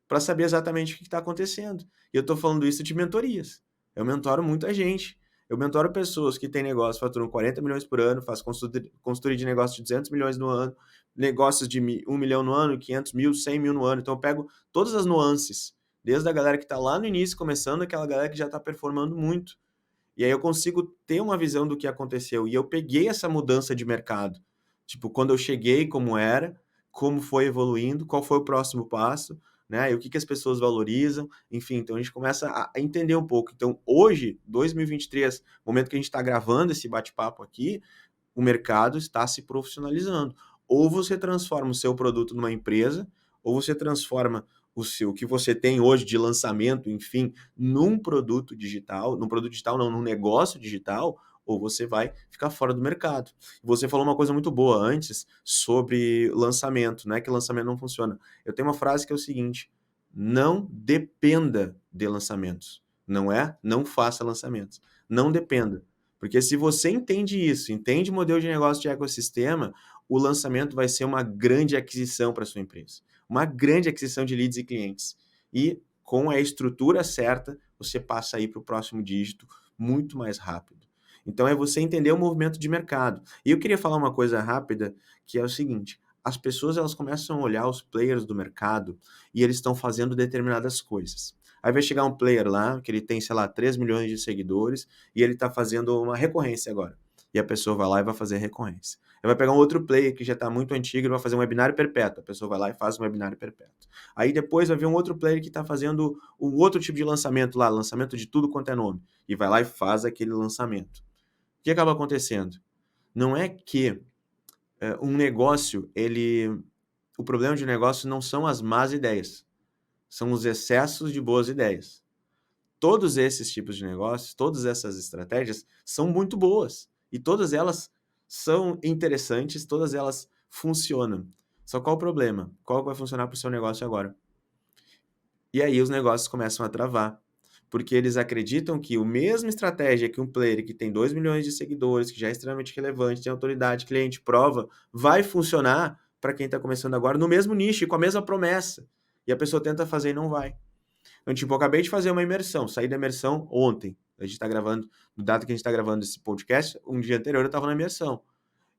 para saber exatamente o que está acontecendo. E eu estou falando isso de mentorias. Eu mentoro muita gente. Eu mentoro pessoas que têm negócio, faturam 40 milhões por ano, faz consultoria de negócio de 200 milhões no ano, negócios de 1 milhão no ano, 500 mil, 100 mil no ano. Então eu pego todas as nuances, desde a galera que está lá no início, começando, aquela galera que já está performando muito. E aí eu consigo ter uma visão do que aconteceu. E eu peguei essa mudança de mercado. Tipo, quando eu cheguei, como era, como foi evoluindo, qual foi o próximo passo, né? E o que as pessoas valorizam, enfim, então a gente começa a entender um pouco. Então, hoje, 2023, momento que a gente está gravando esse bate-papo aqui, o mercado está se profissionalizando. Ou você transforma o seu produto numa empresa, ou você transforma o que você tem hoje de lançamento, enfim, num produto digital, num negócio digital, ou você vai ficar fora do mercado. Você falou uma coisa muito boa antes sobre lançamento, né? Que lançamento não funciona. Eu tenho uma frase que é o seguinte: não dependa de lançamentos. Não é? Não faça lançamentos. Não dependa. Porque se você entende isso, entende o modelo de negócio de ecossistema, o lançamento vai ser uma grande aquisição para a sua empresa. Uma grande aquisição de leads e clientes. E com a estrutura certa, você passa aí para o próximo dígito muito mais rápido. Então é você entender o movimento de mercado. E eu queria falar uma coisa rápida, que é o seguinte: as pessoas elas começam a olhar os players do mercado e eles estão fazendo determinadas coisas. Aí vai chegar um player lá, que ele tem, sei lá, 3 milhões de seguidores, e ele está fazendo uma recorrência agora. E a pessoa vai lá e vai fazer recorrência. Aí vai pegar um outro player que já está muito antigo e vai fazer um webinário perpétuo. A pessoa vai lá e faz um webinário perpétuo. Aí depois vai vir um outro player que está fazendo um outro tipo de lançamento lá, lançamento de tudo quanto é nome. E vai lá e faz aquele lançamento. O que acaba acontecendo? Não é que um negócio, o problema de negócio não são as más ideias, são os excessos de boas ideias. Todos esses tipos de negócios, todas essas estratégias são muito boas e todas elas são interessantes, todas elas funcionam. Só qual o problema? Qual vai funcionar para o seu negócio agora? E aí os negócios começam a travar, porque eles acreditam que a mesma estratégia que um player que tem 2 milhões de seguidores, que já é extremamente relevante, tem autoridade, cliente, prova, vai funcionar para quem está começando agora no mesmo nicho e com a mesma promessa. E a pessoa tenta fazer e não vai. Então, tipo, eu acabei de fazer uma imersão, saí da imersão ontem. A gente está gravando, no data que a gente está gravando esse podcast, um dia anterior eu estava na imersão.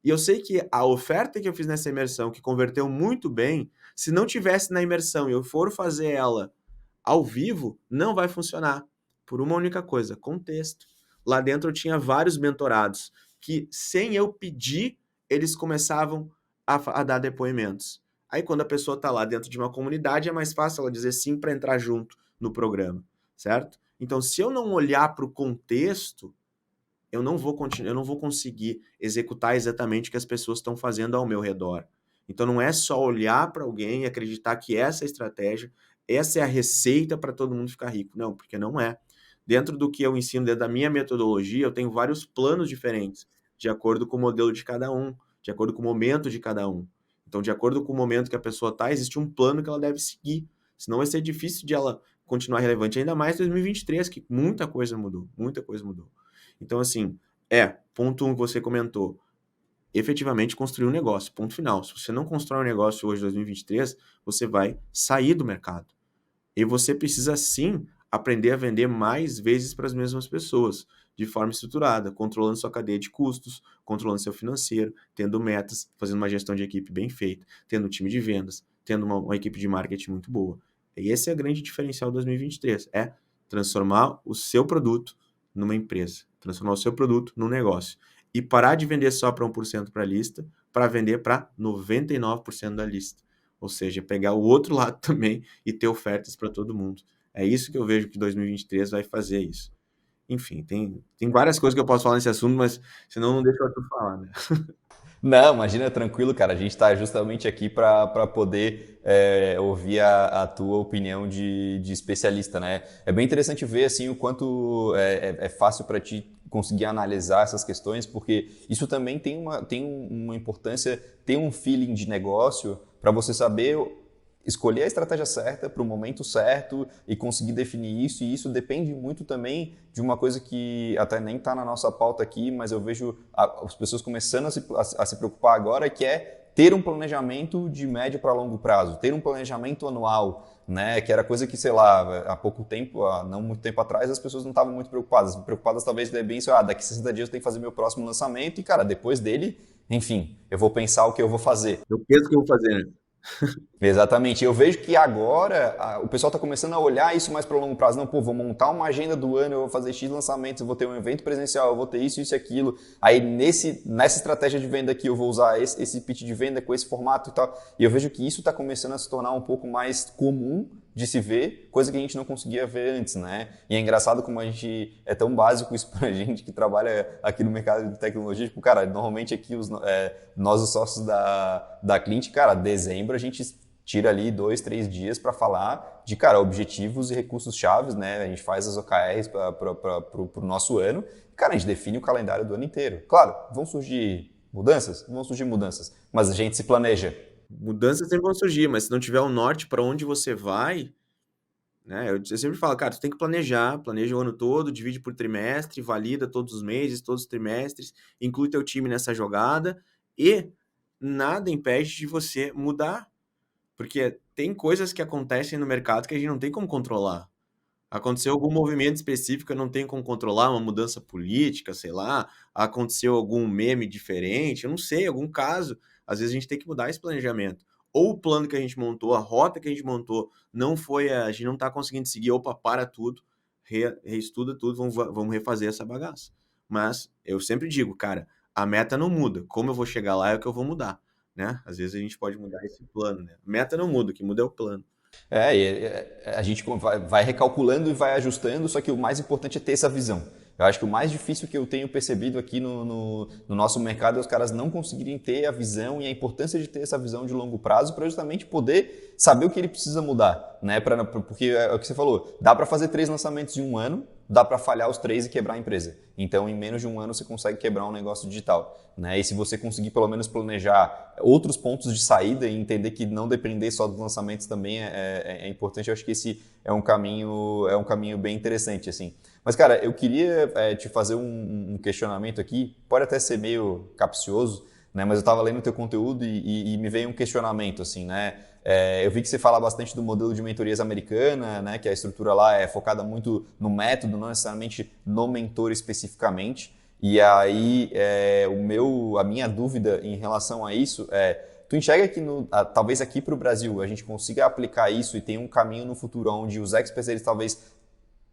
E eu sei que a oferta que eu fiz nessa imersão, que converteu muito bem, se não tivesse na imersão e eu for fazer ela ao vivo, não vai funcionar. Por uma única coisa: contexto. Lá dentro eu tinha vários mentorados que, sem eu pedir, eles começavam a dar depoimentos. Aí, quando a pessoa está lá dentro de uma comunidade, é mais fácil ela dizer sim para entrar junto no programa, certo? Então, se eu não olhar para o contexto, eu não vou conseguir executar exatamente o que as pessoas estão fazendo ao meu redor. Então, não é só olhar para alguém e acreditar que essa é a estratégia, essa é a receita para todo mundo ficar rico. Não, porque não é. Dentro do que eu ensino, dentro da minha metodologia, eu tenho vários planos diferentes, de acordo com o modelo de cada um, de acordo com o momento de cada um. Então, de acordo com o momento que a pessoa está, existe um plano que ela deve seguir. Senão vai ser difícil de ela continuar relevante, ainda mais em 2023, que muita coisa mudou, muita coisa mudou. Então, assim, ponto 1 que você comentou, efetivamente construir um negócio, ponto final. Se você não constrói um negócio hoje, 2023, você vai sair do mercado. E você precisa, sim, aprender a vender mais vezes para as mesmas pessoas, de forma estruturada, controlando sua cadeia de custos, controlando seu financeiro, tendo metas, fazendo uma gestão de equipe bem feita, tendo um time de vendas, tendo uma equipe de marketing muito boa. E esse é o grande diferencial de 2023, é transformar o seu produto numa empresa, transformar o seu produto num negócio. E parar de vender só para 1% para a lista, para vender para 99% da lista. Ou seja, pegar o outro lado também e ter ofertas para todo mundo. É isso que eu vejo que 2023 vai fazer isso. Enfim, tem várias coisas que eu posso falar nesse assunto, mas senão não deixa eu falar, né? Não, imagina, tranquilo, cara. A gente está justamente aqui para poder ouvir a tua opinião de especialista, né? É bem interessante ver assim o quanto é fácil para ti conseguir analisar essas questões, porque isso também tem uma importância, tem um feeling de negócio para você saber escolher a estratégia certa para o momento certo e conseguir definir isso, e isso depende muito também de uma coisa que até nem está na nossa pauta aqui, mas eu vejo as pessoas começando a se preocupar agora, que é ter um planejamento de médio para longo prazo, ter um planejamento anual, né? Que era coisa que, sei lá, há pouco tempo, há não muito tempo atrás, as pessoas não estavam muito preocupadas. Preocupadas talvez bem isso, daqui 60 dias eu tenho que fazer meu próximo lançamento e, cara, depois dele, enfim, eu vou pensar o que eu vou fazer. Eu penso que eu vou fazer, né? Exatamente. Eu vejo que agora o pessoal está começando a olhar isso mais para longo prazo. Não, pô, vou montar uma agenda do ano, eu vou fazer X lançamentos, eu vou ter um evento presencial, eu vou ter isso, isso e aquilo. Aí nessa estratégia de venda aqui eu vou usar esse pitch de venda com esse formato e tal. E eu vejo que isso está começando a se tornar um pouco mais comum de se ver, coisa que a gente não conseguia ver antes, né? E é engraçado como a gente é tão básico isso pra gente que trabalha aqui no mercado de tecnologia. Tipo, cara, normalmente aqui nós, os sócios da Clint, cara, dezembro a gente tira ali 2, 3 dias para falar de, cara, objetivos e recursos chaves, né? A gente faz as OKRs para o nosso ano. E, cara, a gente define o calendário do ano inteiro. Claro, vão surgir mudanças? Vão surgir mudanças, mas a gente se planeja. Mudanças sempre vão surgir, mas se não tiver o norte para onde você vai, né? Eu sempre falo, cara, tu tem que planeja o ano todo, divide por trimestre, valida todos os meses, todos os trimestres, inclui teu time nessa jogada e nada impede de você mudar, porque tem coisas que acontecem no mercado que a gente não tem como controlar. Aconteceu algum movimento específico, eu não tenho como controlar, uma mudança política, sei lá, aconteceu algum meme diferente, eu não sei, algum caso. Às vezes a gente tem que mudar esse planejamento. Ou o plano que a gente montou, a rota que a gente montou, não foi, a gente não está conseguindo seguir, opa, para tudo, reestuda tudo, vamos refazer essa bagaça. Mas eu sempre digo, cara, a meta não muda, como eu vou chegar lá é o que eu vou mudar, né? Às vezes a gente pode mudar esse plano, né? A meta não muda, o que muda é o plano. A gente vai recalculando e vai ajustando, só que o mais importante é ter essa visão. Eu acho que o mais difícil que eu tenho percebido aqui no nosso mercado é os caras não conseguirem ter a visão e a importância de ter essa visão de longo prazo para justamente poder saber o que ele precisa mudar, né? Porque é o que você falou, dá para fazer 3 lançamentos em um ano, dá para falhar os 3 e quebrar a empresa. Então, em menos de um ano, você consegue quebrar um negócio digital, né? E se você conseguir pelo menos planejar outros pontos de saída e entender que não depender só dos lançamentos também é importante, eu acho que esse é um caminho bem interessante, assim. Mas, cara, eu queria te fazer um questionamento aqui, pode até ser meio capcioso, né? Mas eu estava lendo o teu conteúdo e me veio um questionamento, assim, né? Eu vi que você fala bastante do modelo de mentorias americana, né? Que a estrutura lá é focada muito no método, não necessariamente no mentor especificamente. E aí, a minha dúvida em relação a isso é, tu enxerga que talvez aqui para o Brasil a gente consiga aplicar isso e tem um caminho no futuro onde os experts eles talvez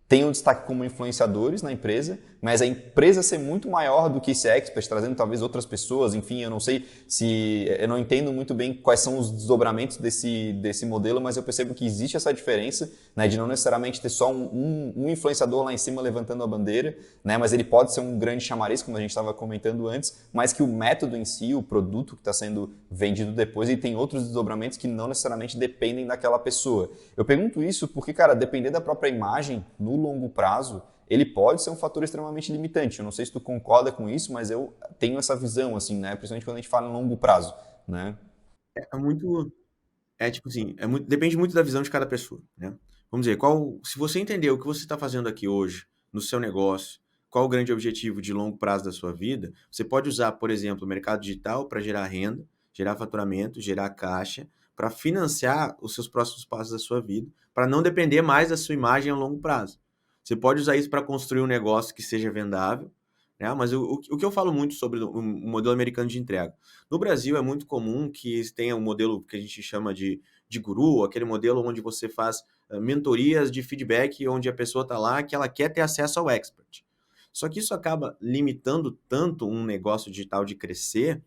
tenham destaque como influenciadores na empresa, mas a empresa ser muito maior do que esse expert, trazendo talvez outras pessoas, enfim, eu não sei se... Eu não entendo muito bem quais são os desdobramentos desse modelo, mas eu percebo que existe essa diferença, né, de não necessariamente ter só um influenciador lá em cima levantando a bandeira, né, mas ele pode ser um grande chamariz, como a gente estava comentando antes, mas que o método em si, o produto que está sendo vendido depois, ele tem outros desdobramentos que não necessariamente dependem daquela pessoa. Eu pergunto isso porque, cara, depender da própria imagem, no longo prazo, ele pode ser um fator extremamente limitante. Eu não sei se tu concorda com isso, mas eu tenho essa visão, assim, né? Principalmente quando a gente fala em longo prazo, né? É muito, tipo assim, depende muito da visão de cada pessoa, né? Vamos dizer, se você entender o que você está fazendo aqui hoje no seu negócio, qual o grande objetivo de longo prazo da sua vida, você pode usar, por exemplo, o mercado digital para gerar renda, gerar faturamento, gerar caixa, para financiar os seus próximos passos da sua vida, para não depender mais da sua imagem a longo prazo. Você pode usar isso para construir um negócio que seja vendável, né? Mas o que eu falo muito sobre o modelo americano de entrega. No Brasil é muito comum que tenha um modelo que a gente chama de guru, aquele modelo onde você faz mentorias de feedback, onde a pessoa está lá que ela quer ter acesso ao expert. Só que isso acaba limitando tanto um negócio digital de crescer,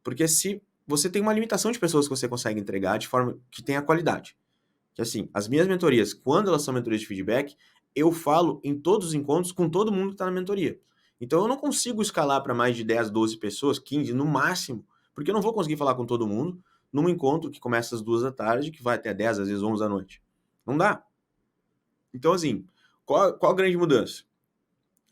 porque se você tem uma limitação de pessoas que você consegue entregar de forma que tenha qualidade. Que assim, as minhas mentorias, quando elas são mentorias de feedback, eu falo em todos os encontros com todo mundo que está na mentoria. Então eu não consigo escalar para mais de 10, 12 pessoas, 15 no máximo, porque eu não vou conseguir falar com todo mundo num encontro que começa às 2 da tarde, que vai até 10, às vezes 11 da noite. Não dá. Então assim, qual a grande mudança?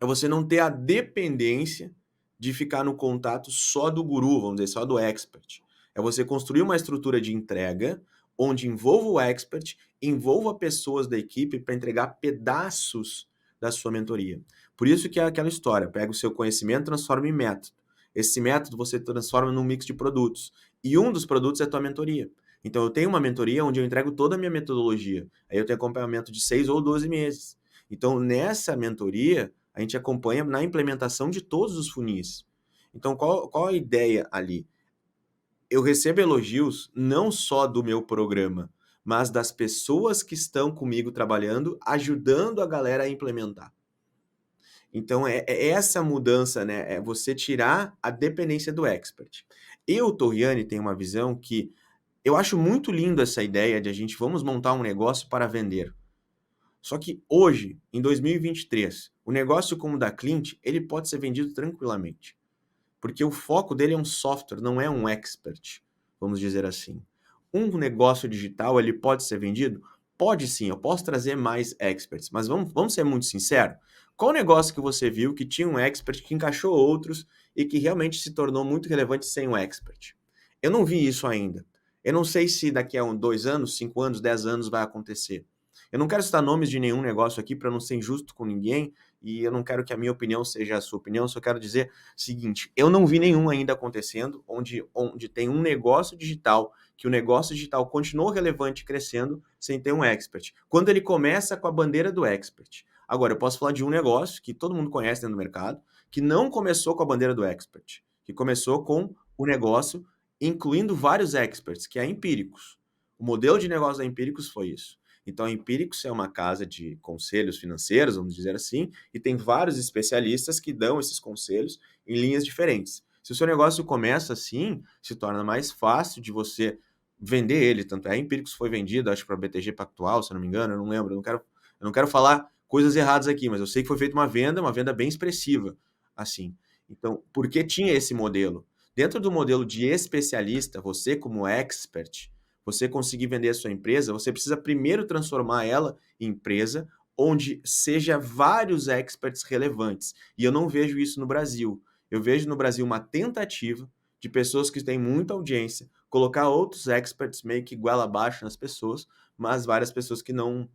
é você não ter a dependência de ficar no contato só do guru, vamos dizer, só do expert. É você construir uma estrutura de entrega onde envolva o expert, envolva pessoas da equipe para entregar pedaços da sua mentoria. Por isso que é aquela história, pega o seu conhecimento e transforma em método. Esse método você transforma num mix de produtos. E um dos produtos é a tua mentoria. Então eu tenho uma mentoria onde eu entrego toda a minha metodologia. Aí eu tenho acompanhamento de 6 ou 12 meses. Então nessa mentoria, a gente acompanha na implementação de todos os funis. Então, qual a ideia ali? Eu recebo elogios não só do meu programa, mas das pessoas que estão comigo trabalhando, ajudando a galera a implementar. Então, é essa mudança, né? É você tirar a dependência do expert. Eu, Torriani, tenho uma visão que eu acho muito lindo essa ideia de a gente vamos montar um negócio para vender. Só que hoje, em 2023, o negócio como o da Clint, ele pode ser vendido tranquilamente. Porque o foco dele é um software, não é um expert, vamos dizer assim. Um negócio digital, ele pode ser vendido? Pode sim, eu posso trazer mais experts, mas vamos ser muito sinceros. Qual negócio que você viu que tinha um expert, que encaixou outros e que realmente se tornou muito relevante sem um expert? Eu não vi isso ainda. Eu não sei se daqui a 2 anos, 5 anos, 10 anos vai acontecer. Eu não quero citar nomes de nenhum negócio aqui para não ser injusto com ninguém e eu não quero que a minha opinião seja a sua opinião, só quero dizer o seguinte, eu não vi nenhum ainda acontecendo onde tem um negócio digital, que o negócio digital continuou relevante e crescendo sem ter um expert. Quando ele começa com a bandeira do expert. Agora, eu posso falar de um negócio que todo mundo conhece dentro do mercado, que não começou com a bandeira do expert, que começou com o negócio incluindo vários experts, que é a Empíricos. O modelo de negócio da Empíricos foi isso. Então, a Empíricos é uma casa de conselhos financeiros, vamos dizer assim, e tem vários especialistas que dão esses conselhos em linhas diferentes. Se o seu negócio começa assim, se torna mais fácil de você vender ele. Tanto é, a Empíricos foi vendido, acho, para a BTG Pactual, se eu não me engano, eu não lembro. Eu não quero falar coisas erradas aqui, mas eu sei que foi feita uma venda bem expressiva, assim. Então, porque tinha esse modelo? Dentro do modelo de especialista, você como expert, você conseguir vender a sua empresa, você precisa primeiro transformar ela em empresa onde seja vários experts relevantes. E eu não vejo isso no Brasil. Eu vejo no Brasil uma tentativa de pessoas que têm muita audiência colocar outros experts meio que igual abaixo nas pessoas, mas várias pessoas que não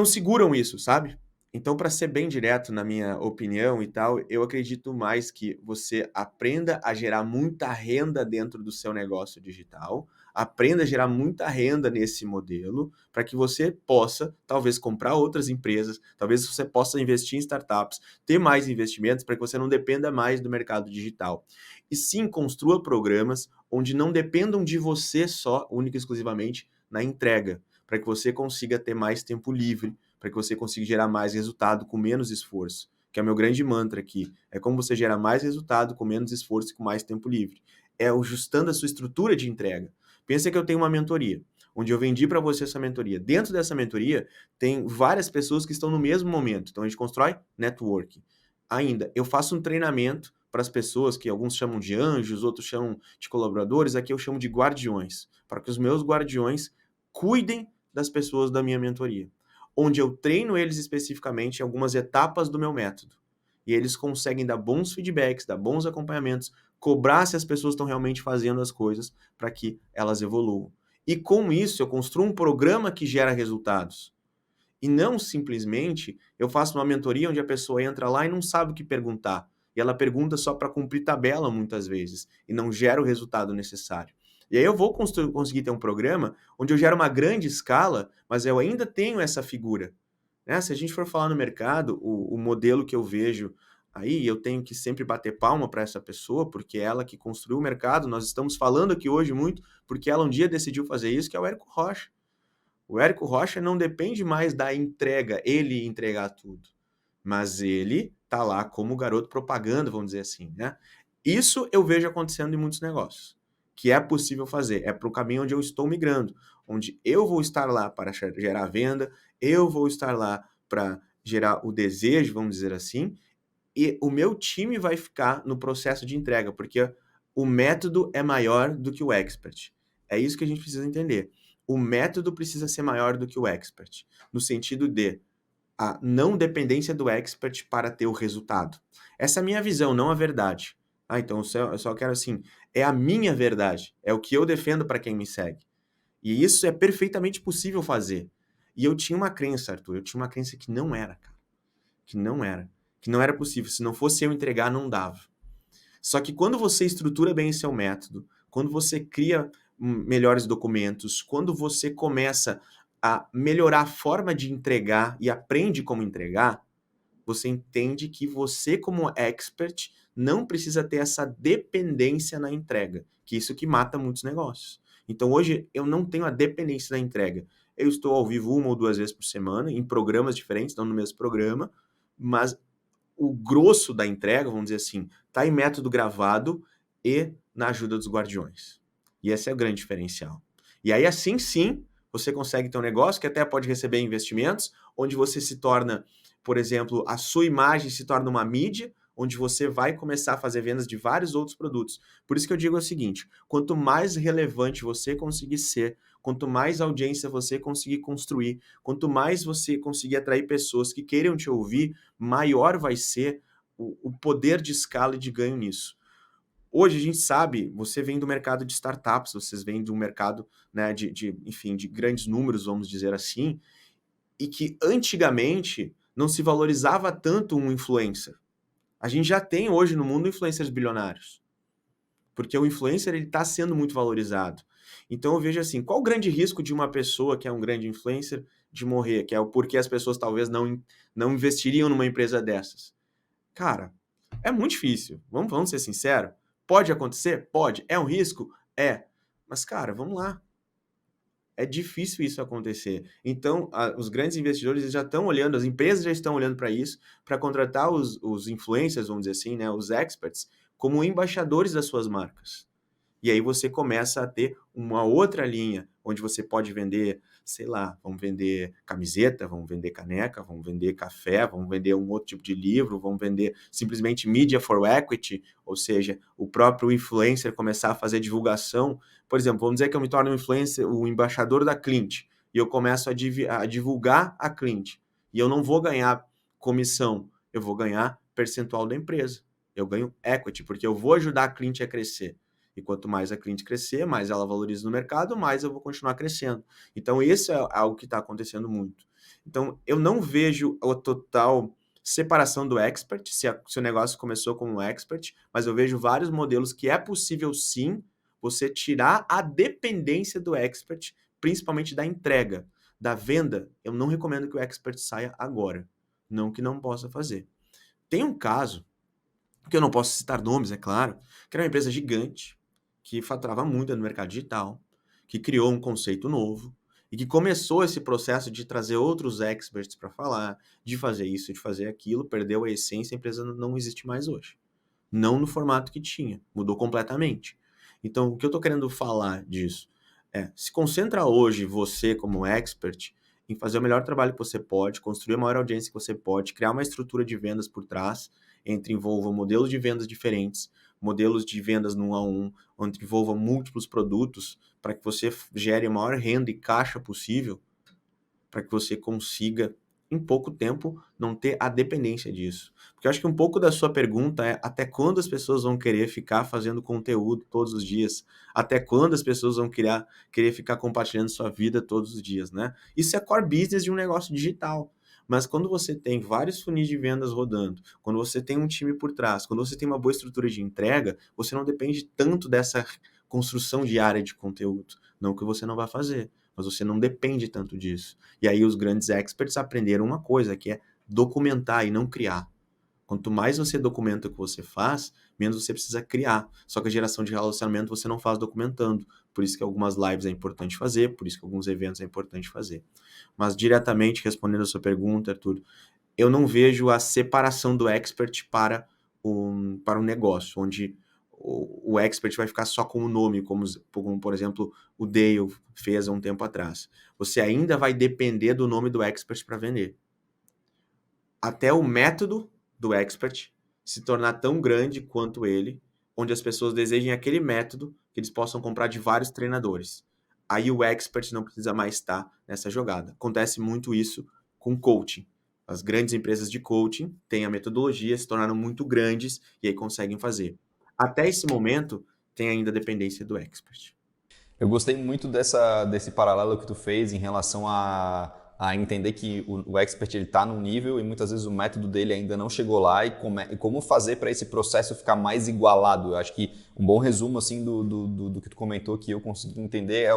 seguram isso, sabe? Então, para ser bem direto na minha opinião e tal, eu acredito mais que você aprenda a gerar muita renda dentro do seu negócio digital, aprenda a gerar muita renda nesse modelo, para que você possa, talvez, comprar outras empresas, talvez você possa investir em startups, ter mais investimentos, para que você não dependa mais do mercado digital. E sim, construa programas onde não dependam de você só, única e exclusivamente, na entrega, para que você consiga ter mais tempo livre, para que você consiga gerar mais resultado com menos esforço, que é o meu grande mantra aqui. É como você gera mais resultado com menos esforço e com mais tempo livre. É ajustando a sua estrutura de entrega. Pensa que eu tenho uma mentoria, onde eu vendi para você essa mentoria. Dentro dessa mentoria, tem várias pessoas que estão no mesmo momento. Então, a gente constrói network. Ainda, eu faço um treinamento para as pessoas que alguns chamam de anjos, outros chamam de colaboradores, aqui eu chamo de guardiões, para que os meus guardiões cuidem das pessoas da minha mentoria, onde eu treino eles especificamente em algumas etapas do meu método. E eles conseguem dar bons feedbacks, dar bons acompanhamentos, cobrar se as pessoas estão realmente fazendo as coisas para que elas evoluam. E com isso eu construo um programa que gera resultados. E não simplesmente eu faço uma mentoria onde a pessoa entra lá e não sabe o que perguntar. E ela pergunta só para cumprir tabela muitas vezes e não gera o resultado necessário. E aí eu vou conseguir ter um programa onde eu gero uma grande escala, mas eu ainda tenho essa figura. Né? Se a gente for falar no mercado, o modelo que eu vejo aí, eu tenho que sempre bater palma para essa pessoa, porque é ela que construiu o mercado. Nós estamos falando aqui hoje muito porque ela um dia decidiu fazer isso, que é o Érico Rocha. O Érico Rocha não depende mais da entrega, ele entregar tudo. Mas ele tá lá como garoto propaganda, vamos dizer assim, né? Isso eu vejo acontecendo em muitos negócios, que é possível fazer. É para o caminho onde eu estou migrando, onde eu vou estar lá para gerar venda, eu vou estar lá para gerar o desejo, vamos dizer assim, e o meu time vai ficar no processo de entrega, porque o método é maior do que o expert. É isso que a gente precisa entender. O método precisa ser maior do que o expert, no sentido de a não dependência do expert para ter o resultado. Essa é a minha visão, não a verdade. Então eu só quero assim, é a minha verdade, é o que eu defendo para quem me segue. E isso é perfeitamente possível fazer. E eu tinha uma crença, Arthur, eu tinha uma crença que não era, cara. Que não era possível. Se não fosse eu entregar, não dava. Só que quando você estrutura bem seu método, quando você cria melhores documentos, quando você começa a melhorar a forma de entregar e aprende como entregar, você entende que você, como expert, não precisa ter essa dependência na entrega, que isso que mata muitos negócios. Então, hoje, eu não tenho a dependência da entrega. Eu estou ao vivo 1 ou 2 vezes por semana, em programas diferentes, não no mesmo programa, mas o grosso da entrega, vamos dizer assim, está em método gravado e na ajuda dos guardiões. E esse é o grande diferencial. E aí, assim sim, você consegue ter um negócio que até pode receber investimentos, onde você se torna, por exemplo, a sua imagem se torna uma mídia, onde você vai começar a fazer vendas de vários outros produtos. Por isso que eu digo o seguinte, quanto mais relevante você conseguir ser, quanto mais audiência você conseguir construir, quanto mais você conseguir atrair pessoas que queiram te ouvir, maior vai ser o poder de escala e de ganho nisso. Hoje a gente sabe, você vem do mercado de startups, vocês vêm do mercado, né, enfim, de grandes números, vamos dizer assim, e que antigamente não se valorizava tanto um influencer. A gente já tem hoje no mundo influencers bilionários, porque o influencer ele está sendo muito valorizado. Então eu vejo assim, qual o grande risco de uma pessoa que é um grande influencer de morrer, que é o porquê as pessoas talvez não investiriam numa empresa dessas? Cara, é muito difícil. Vamos ser sinceros. Pode acontecer? Pode. É um risco? É. Mas, cara, vamos lá. É difícil isso acontecer. Então, os grandes investidores já estão olhando, as empresas já estão olhando para isso, para contratar os influencers, vamos dizer assim, né, os experts, como embaixadores das suas marcas. E aí você começa a ter uma outra linha, onde você pode vender, sei lá, vamos vender camiseta, vamos vender caneca, vamos vender café, vamos vender um outro tipo de livro, vamos vender simplesmente media for equity, ou seja, o próprio influencer começar a fazer divulgação. Por exemplo, vamos dizer que eu me torno um influencer, o embaixador da Clint, e eu começo a divulgar a Clint. E eu não vou ganhar comissão, eu vou ganhar percentual da empresa. Eu ganho equity, porque eu vou ajudar a Clint a crescer. E quanto mais a cliente crescer, mais ela valoriza no mercado, mais eu vou continuar crescendo. Então, isso é algo que está acontecendo muito. Então, eu não vejo a total separação do expert, se o negócio começou como um expert, mas eu vejo vários modelos que é possível, sim, você tirar a dependência do expert, principalmente da entrega. Da venda, eu não recomendo que o expert saia agora. Não que não possa fazer. Tem um caso, que eu não posso citar nomes, é claro, que era uma empresa gigante, que faturava muito no mercado digital, que criou um conceito novo e que começou esse processo de trazer outros experts para falar, de fazer isso, de fazer aquilo, perdeu a essência, a empresa não existe mais hoje. Não no formato que tinha, mudou completamente. Então, o que eu estou querendo falar disso é, se concentra hoje você como expert em fazer o melhor trabalho que você pode, construir a maior audiência que você pode, criar uma estrutura de vendas por trás, entre envolva modelos de vendas diferentes, modelos de vendas no 1 a 1, onde envolva múltiplos produtos, para que você gere a maior renda e caixa possível, para que você consiga, em pouco tempo, não ter a dependência disso. Porque eu acho que um pouco da sua pergunta é até quando as pessoas vão querer ficar fazendo conteúdo todos os dias? Até quando as pessoas vão querer ficar compartilhando sua vida todos os dias, né? Isso é core business de um negócio digital. Mas quando você tem vários funis de vendas rodando, quando você tem um time por trás, quando você tem uma boa estrutura de entrega, você não depende tanto dessa construção diária de conteúdo. Não que você não vá fazer, mas você não depende tanto disso. E aí os grandes experts aprenderam uma coisa, que é documentar e não criar. Quanto mais você documenta o que você faz, menos você precisa criar. Só que a geração de relacionamento você não faz documentando. Por isso que algumas lives é importante fazer, por isso que alguns eventos é importante fazer. Mas diretamente respondendo a sua pergunta, Arthur, eu não vejo a separação do expert para um negócio, onde o expert vai ficar só com o nome, como, por exemplo, o Dale fez há um tempo atrás. Você ainda vai depender do nome do expert para vender. Até o método do expert se tornar tão grande quanto ele, onde as pessoas desejem aquele método que eles possam comprar de vários treinadores. Aí o expert não precisa mais estar nessa jogada. Acontece muito isso com coaching. As grandes empresas de coaching têm a metodologia, se tornaram muito grandes e aí conseguem fazer. Até esse momento, tem ainda a dependência do expert. Eu gostei muito desse paralelo que tu fez em relação a entender que o expert ele está num nível e muitas vezes o método dele ainda não chegou lá e como fazer para esse processo ficar mais igualado. Eu acho que um bom resumo assim do que tu comentou que eu consegui entender é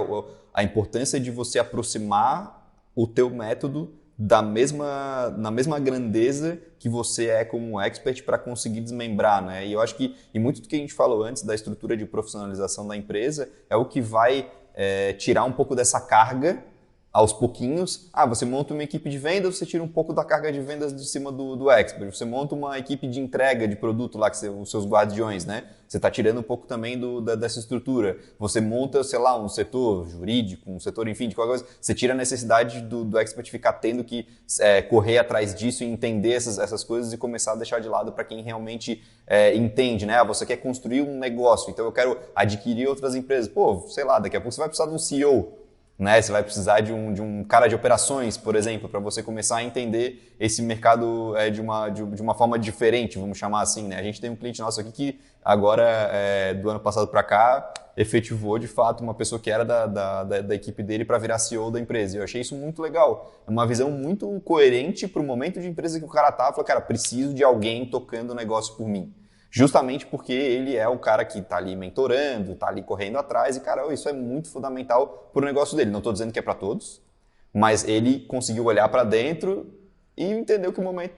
a importância de você aproximar o teu método na mesma grandeza que você é como expert para conseguir desmembrar, né? E eu acho que e muito do que a gente falou antes da estrutura de profissionalização da empresa é o que vai tirar um pouco dessa carga aos pouquinhos. Você monta uma equipe de vendas, você tira um pouco da carga de vendas de cima do expert. Você monta uma equipe de entrega de produto lá, os seus guardiões, né? Você está tirando um pouco também dessa estrutura. Você monta, sei lá, um setor jurídico, um setor, enfim, de qualquer coisa. Você tira a necessidade do expert ficar tendo que correr atrás disso e entender essas coisas e começar a deixar de lado para quem realmente entende, né? Você quer construir um negócio, então eu quero adquirir outras empresas. Pô, sei lá, daqui a pouco você vai precisar de um CEO. Né? Você vai precisar de um cara de operações, por exemplo, para você começar a entender esse mercado de uma forma diferente, vamos chamar assim. Né? A gente tem um cliente nosso aqui que agora, do ano passado para cá, efetivou de fato uma pessoa que era da equipe dele para virar CEO da empresa. E eu achei isso muito legal. É uma visão muito coerente para o momento de empresa que o cara tá. Falou, cara, preciso de alguém tocando o negócio por mim. Justamente porque ele é o cara que está ali mentorando, está ali correndo atrás e, cara, isso é muito fundamental para o negócio dele. Não estou dizendo que é para todos, mas ele conseguiu olhar para dentro e entendeu que o momento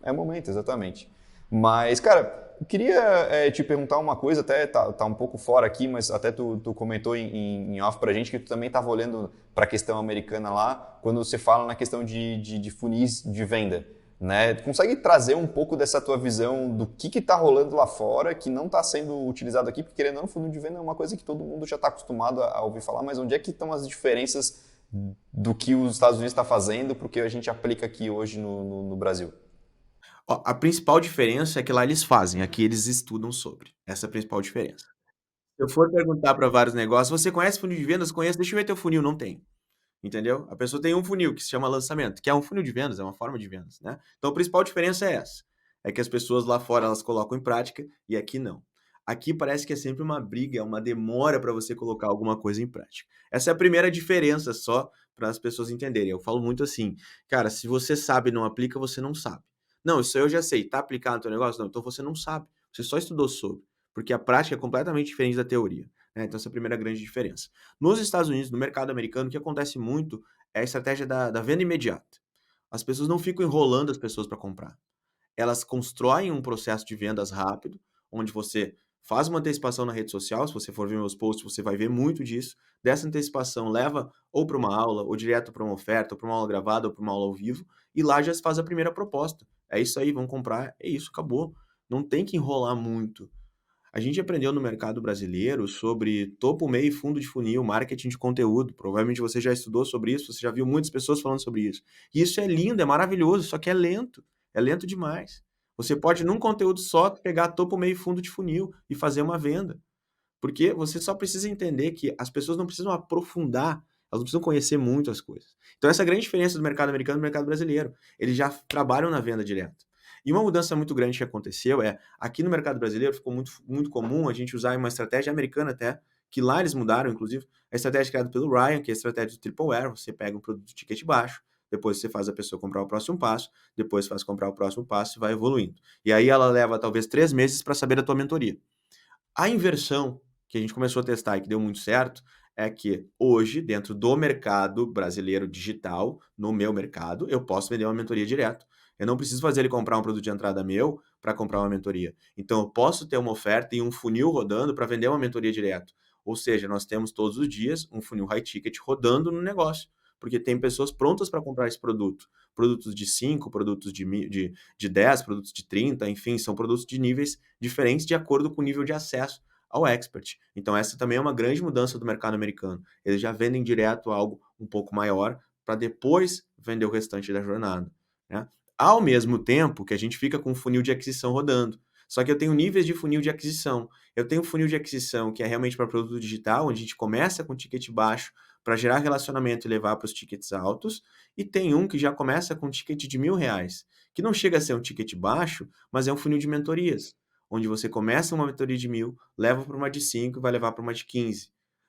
é o momento, exatamente. Mas, cara, eu queria te perguntar uma coisa, até tá um pouco fora aqui, mas até tu comentou em off pra gente que tu também estava olhando para a questão americana lá, quando você fala na questão de funis de venda. Né? Tu consegue trazer um pouco dessa tua visão do que está rolando lá fora, que não está sendo utilizado aqui, porque querendo ou não, funil de venda é uma coisa que todo mundo já está acostumado a ouvir falar, mas onde é que estão as diferenças do que os Estados Unidos está fazendo para o que a gente aplica aqui hoje no Brasil? Ó, a principal diferença é que lá eles fazem, aqui eles estudam sobre. Essa é a principal diferença. Se eu for perguntar para vários negócios, você conhece funil de vendas? Conheço, deixa eu ver teu funil, não tem. Entendeu? A pessoa tem um funil que se chama lançamento, que é um funil de vendas, é uma forma de vendas, né? Então a principal diferença é essa. É que as pessoas lá fora elas colocam em prática e aqui não. Aqui parece que é sempre uma briga, uma demora para você colocar alguma coisa em prática. Essa é a primeira diferença só para as pessoas entenderem. Eu falo muito assim, cara, se você sabe e não aplica, você não sabe. Não, isso aí eu já sei, tá aplicado no teu negócio? Não, então você não sabe. Você só estudou sobre, porque a prática é completamente diferente da teoria. Né? Então essa é a primeira grande diferença. Nos Estados Unidos, no mercado americano, o que acontece muito é a estratégia da venda imediata. As pessoas não ficam enrolando as pessoas para comprar. Elas constroem um processo de vendas rápido, onde você faz uma antecipação na rede social. Se você for ver meus posts, você vai ver muito disso. Dessa antecipação leva ou para uma aula, ou direto para uma oferta, ou para uma aula gravada, ou para uma aula ao vivo, e lá já se faz a primeira proposta. É isso aí, vamos comprar, é isso, acabou. Não tem que enrolar muito. A gente aprendeu no mercado brasileiro sobre topo, meio e fundo de funil, marketing de conteúdo. Provavelmente você já estudou sobre isso, você já viu muitas pessoas falando sobre isso. E isso é lindo, é maravilhoso, só que é lento. É lento demais. Você pode, num conteúdo só, pegar topo, meio e fundo de funil e fazer uma venda. Porque você só precisa entender que as pessoas não precisam aprofundar, elas não precisam conhecer muito as coisas. Então, essa é a grande diferença do mercado americano e do mercado brasileiro. Eles já trabalham na venda direta. E uma mudança muito grande que aconteceu é, aqui no mercado brasileiro ficou muito, muito comum a gente usar uma estratégia americana até, que lá eles mudaram, inclusive, a estratégia criada pelo Ryan, que é a estratégia do Triple Where, você pega um produto de ticket baixo, depois você faz a pessoa comprar o próximo passo, depois faz comprar o próximo passo e vai evoluindo. E aí ela leva talvez 3 meses para saber da tua mentoria. A inversão que a gente começou a testar e que deu muito certo é que hoje, dentro do mercado brasileiro digital, no meu mercado, eu posso vender uma mentoria direto. Eu não preciso fazer ele comprar um produto de entrada meu para comprar uma mentoria. Então, eu posso ter uma oferta e um funil rodando para vender uma mentoria direto. Ou seja, nós temos todos os dias um funil high ticket rodando no negócio, porque tem pessoas prontas para comprar esse produto. Produtos de 5, produtos de 10, produtos de 30, enfim, são produtos de níveis diferentes de acordo com o nível de acesso ao expert. Então essa também é uma grande mudança do mercado americano. Eles já vendem direto algo um pouco maior para depois vender o restante da jornada. Né? Ao mesmo tempo que a gente fica com um funil de aquisição rodando. Só que eu tenho níveis de funil de aquisição. Eu tenho um funil de aquisição que é realmente para produto digital, onde a gente começa com ticket baixo para gerar relacionamento e levar para os tickets altos, e tem um que já começa com um ticket de R$ 1.000, que não chega a ser um ticket baixo, mas é um funil de mentorias, onde você começa uma mentoria de 1.000, leva para uma de 5 e vai levar para uma de 15.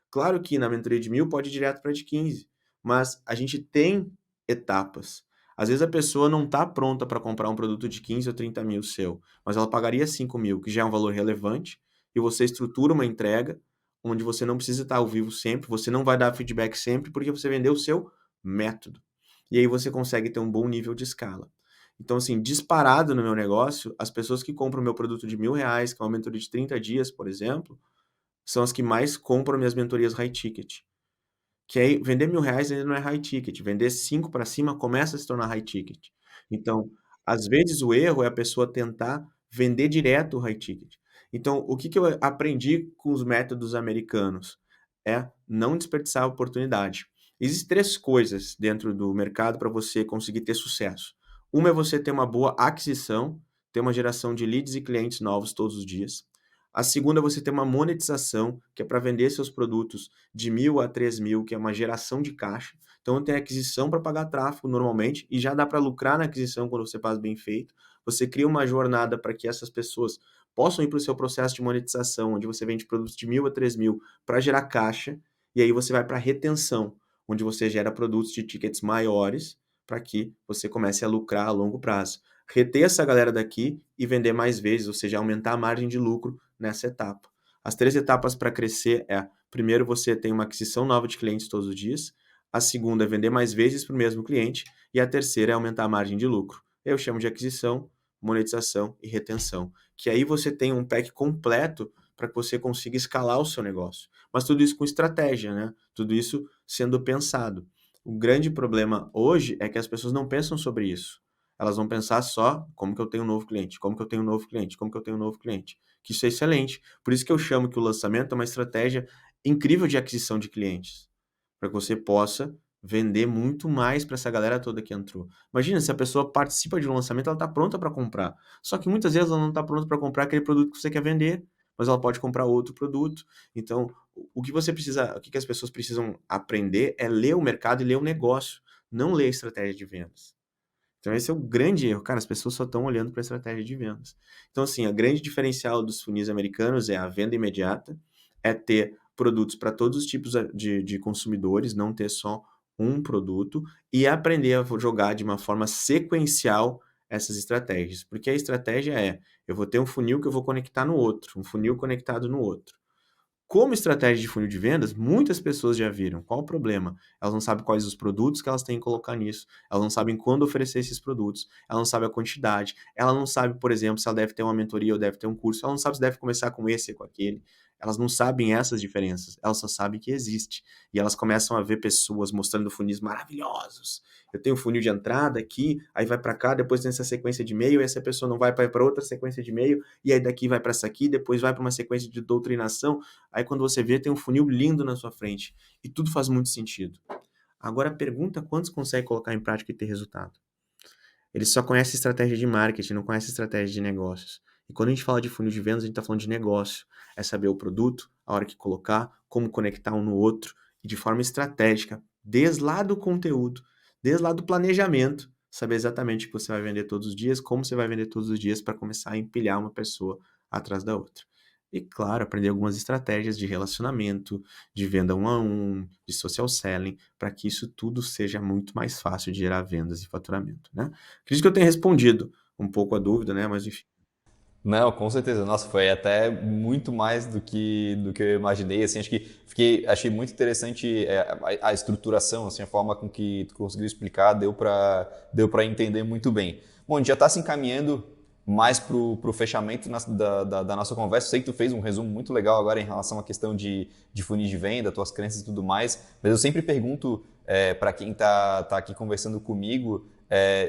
Claro que na mentoria de 1.000 pode ir direto para a de 15, mas a gente tem etapas. Às vezes a pessoa não está pronta para comprar um produto de 15 ou 30 mil seu, mas ela pagaria 5 mil, que já é um valor relevante, e você estrutura uma entrega onde você não precisa estar ao vivo sempre, você não vai dar feedback sempre, porque você vendeu o seu método. E aí você consegue ter um bom nível de escala. Então, assim, disparado no meu negócio, as pessoas que compram o meu produto de R$ 1.000, que é uma mentoria de 30 dias, por exemplo, são as que mais compram minhas mentorias high ticket. Que aí, vender R$ 1.000 ainda não é high ticket, vender 5 para cima começa a se tornar high ticket. Então, às vezes o erro é a pessoa tentar vender direto o high ticket. Então, o que eu aprendi com os métodos americanos? É não desperdiçar a oportunidade. Existem 3 coisas dentro do mercado para você conseguir ter sucesso. Uma é você ter uma boa aquisição, ter uma geração de leads e clientes novos todos os dias. A segunda é você ter uma monetização, que é para vender seus produtos de 1.000 a 3.000, que é uma geração de caixa. Então, tem aquisição para pagar tráfego normalmente, e já dá para lucrar na aquisição quando você faz bem feito. Você cria uma jornada para que essas pessoas possam ir para o seu processo de monetização, onde você vende produtos de 1.000 a 3.000 para gerar caixa, e aí você vai para a retenção, onde você gera produtos de tickets maiores para que você comece a lucrar a longo prazo. Reter essa galera daqui e vender mais vezes, ou seja, aumentar a margem de lucro nessa etapa. As 3 etapas para crescer é: primeiro, você tem uma aquisição nova de clientes todos os dias; a segunda é vender mais vezes para o mesmo cliente; e a terceira é aumentar a margem de lucro. Eu chamo de aquisição, monetização e retenção, que aí você tem um pack completo para que você consiga escalar o seu negócio. Mas tudo isso com estratégia, né? Tudo isso sendo pensado. O grande problema hoje é que as pessoas não pensam sobre isso. Elas vão pensar só como que eu tenho um novo cliente, como que eu tenho um novo cliente, como que eu tenho um novo cliente. Que isso é excelente. Por isso que eu chamo que o lançamento é uma estratégia incrível de aquisição de clientes, para que você possa vender muito mais para essa galera toda que entrou. Imagina, se a pessoa participa de um lançamento, ela está pronta para comprar. Só que muitas vezes ela não está pronta para comprar aquele produto que você quer vender, mas ela pode comprar outro produto. Então, o que você precisa, o que as pessoas precisam aprender é ler o mercado e ler o negócio, não ler a estratégia de vendas. Então esse é o grande erro, cara, as pessoas só estão olhando para a estratégia de vendas. Então assim, a grande diferencial dos funis americanos é a venda imediata, é ter produtos para todos os tipos de consumidores, não ter só um produto, e aprender a jogar de uma forma sequencial essas estratégias. Porque a estratégia é: eu vou ter um funil que eu vou conectar no outro, um funil conectado no outro. Como estratégia de funil de vendas, muitas pessoas já viram. Qual o problema? Elas não sabem quais os produtos que elas têm que colocar nisso, elas não sabem quando oferecer esses produtos, ela não sabe a quantidade, ela não sabe, por exemplo, se ela deve ter uma mentoria ou deve ter um curso, ela não sabe se deve começar com esse ou com aquele. Elas não sabem essas diferenças, elas só sabem que existe. E elas começam a ver pessoas mostrando funis maravilhosos. Eu tenho um funil de entrada aqui, aí vai para cá, depois tem essa sequência de e-mail, e essa pessoa não vai para outra sequência de e-mail, e aí daqui vai para essa aqui, depois vai para uma sequência de doutrinação. Aí quando você vê, tem um funil lindo na sua frente. E tudo faz muito sentido. Agora pergunta quantos conseguem colocar em prática e ter resultado. Eles só conhecem estratégia de marketing, não conhecem estratégia de negócios. E quando a gente fala de funil de vendas, a gente está falando de negócio. É saber o produto, a hora que colocar, como conectar um no outro, e de forma estratégica, desde lá do conteúdo, desde lá do planejamento, saber exatamente o que você vai vender todos os dias, como você vai vender todos os dias para começar a empilhar uma pessoa atrás da outra. E, claro, aprender algumas estratégias de relacionamento, de venda um a um, de social selling, para que isso tudo seja muito mais fácil de gerar vendas e faturamento, né? Acredito que eu tenha respondido um pouco a dúvida, né? Mas enfim. Não, com certeza. Nossa, foi até muito mais do que eu imaginei. Assim, acho que achei muito interessante a estruturação, assim, a forma com que tu conseguiu explicar, deu para entender muito bem. Bom, a gente já está se encaminhando mais pro fechamento da nossa conversa. Sei que tu fez um resumo muito legal agora em relação à questão de funis de venda, tuas crenças e tudo mais, mas eu sempre pergunto para quem tá aqui conversando comigo,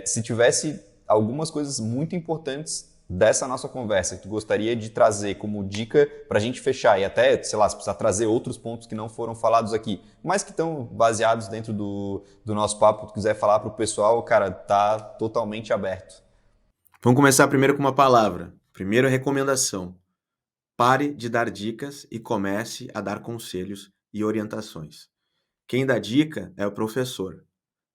se tivesse algumas coisas muito importantes dessa nossa conversa que tu gostaria de trazer como dica para a gente fechar, e até, sei lá, se precisar trazer outros pontos que não foram falados aqui, mas que estão baseados dentro do nosso papo, tu quiser falar para o pessoal, cara, tá totalmente aberto. Vamos começar primeiro com uma palavra. Primeira recomendação: pare de dar dicas e comece a dar conselhos e orientações. Quem dá dica é o professor.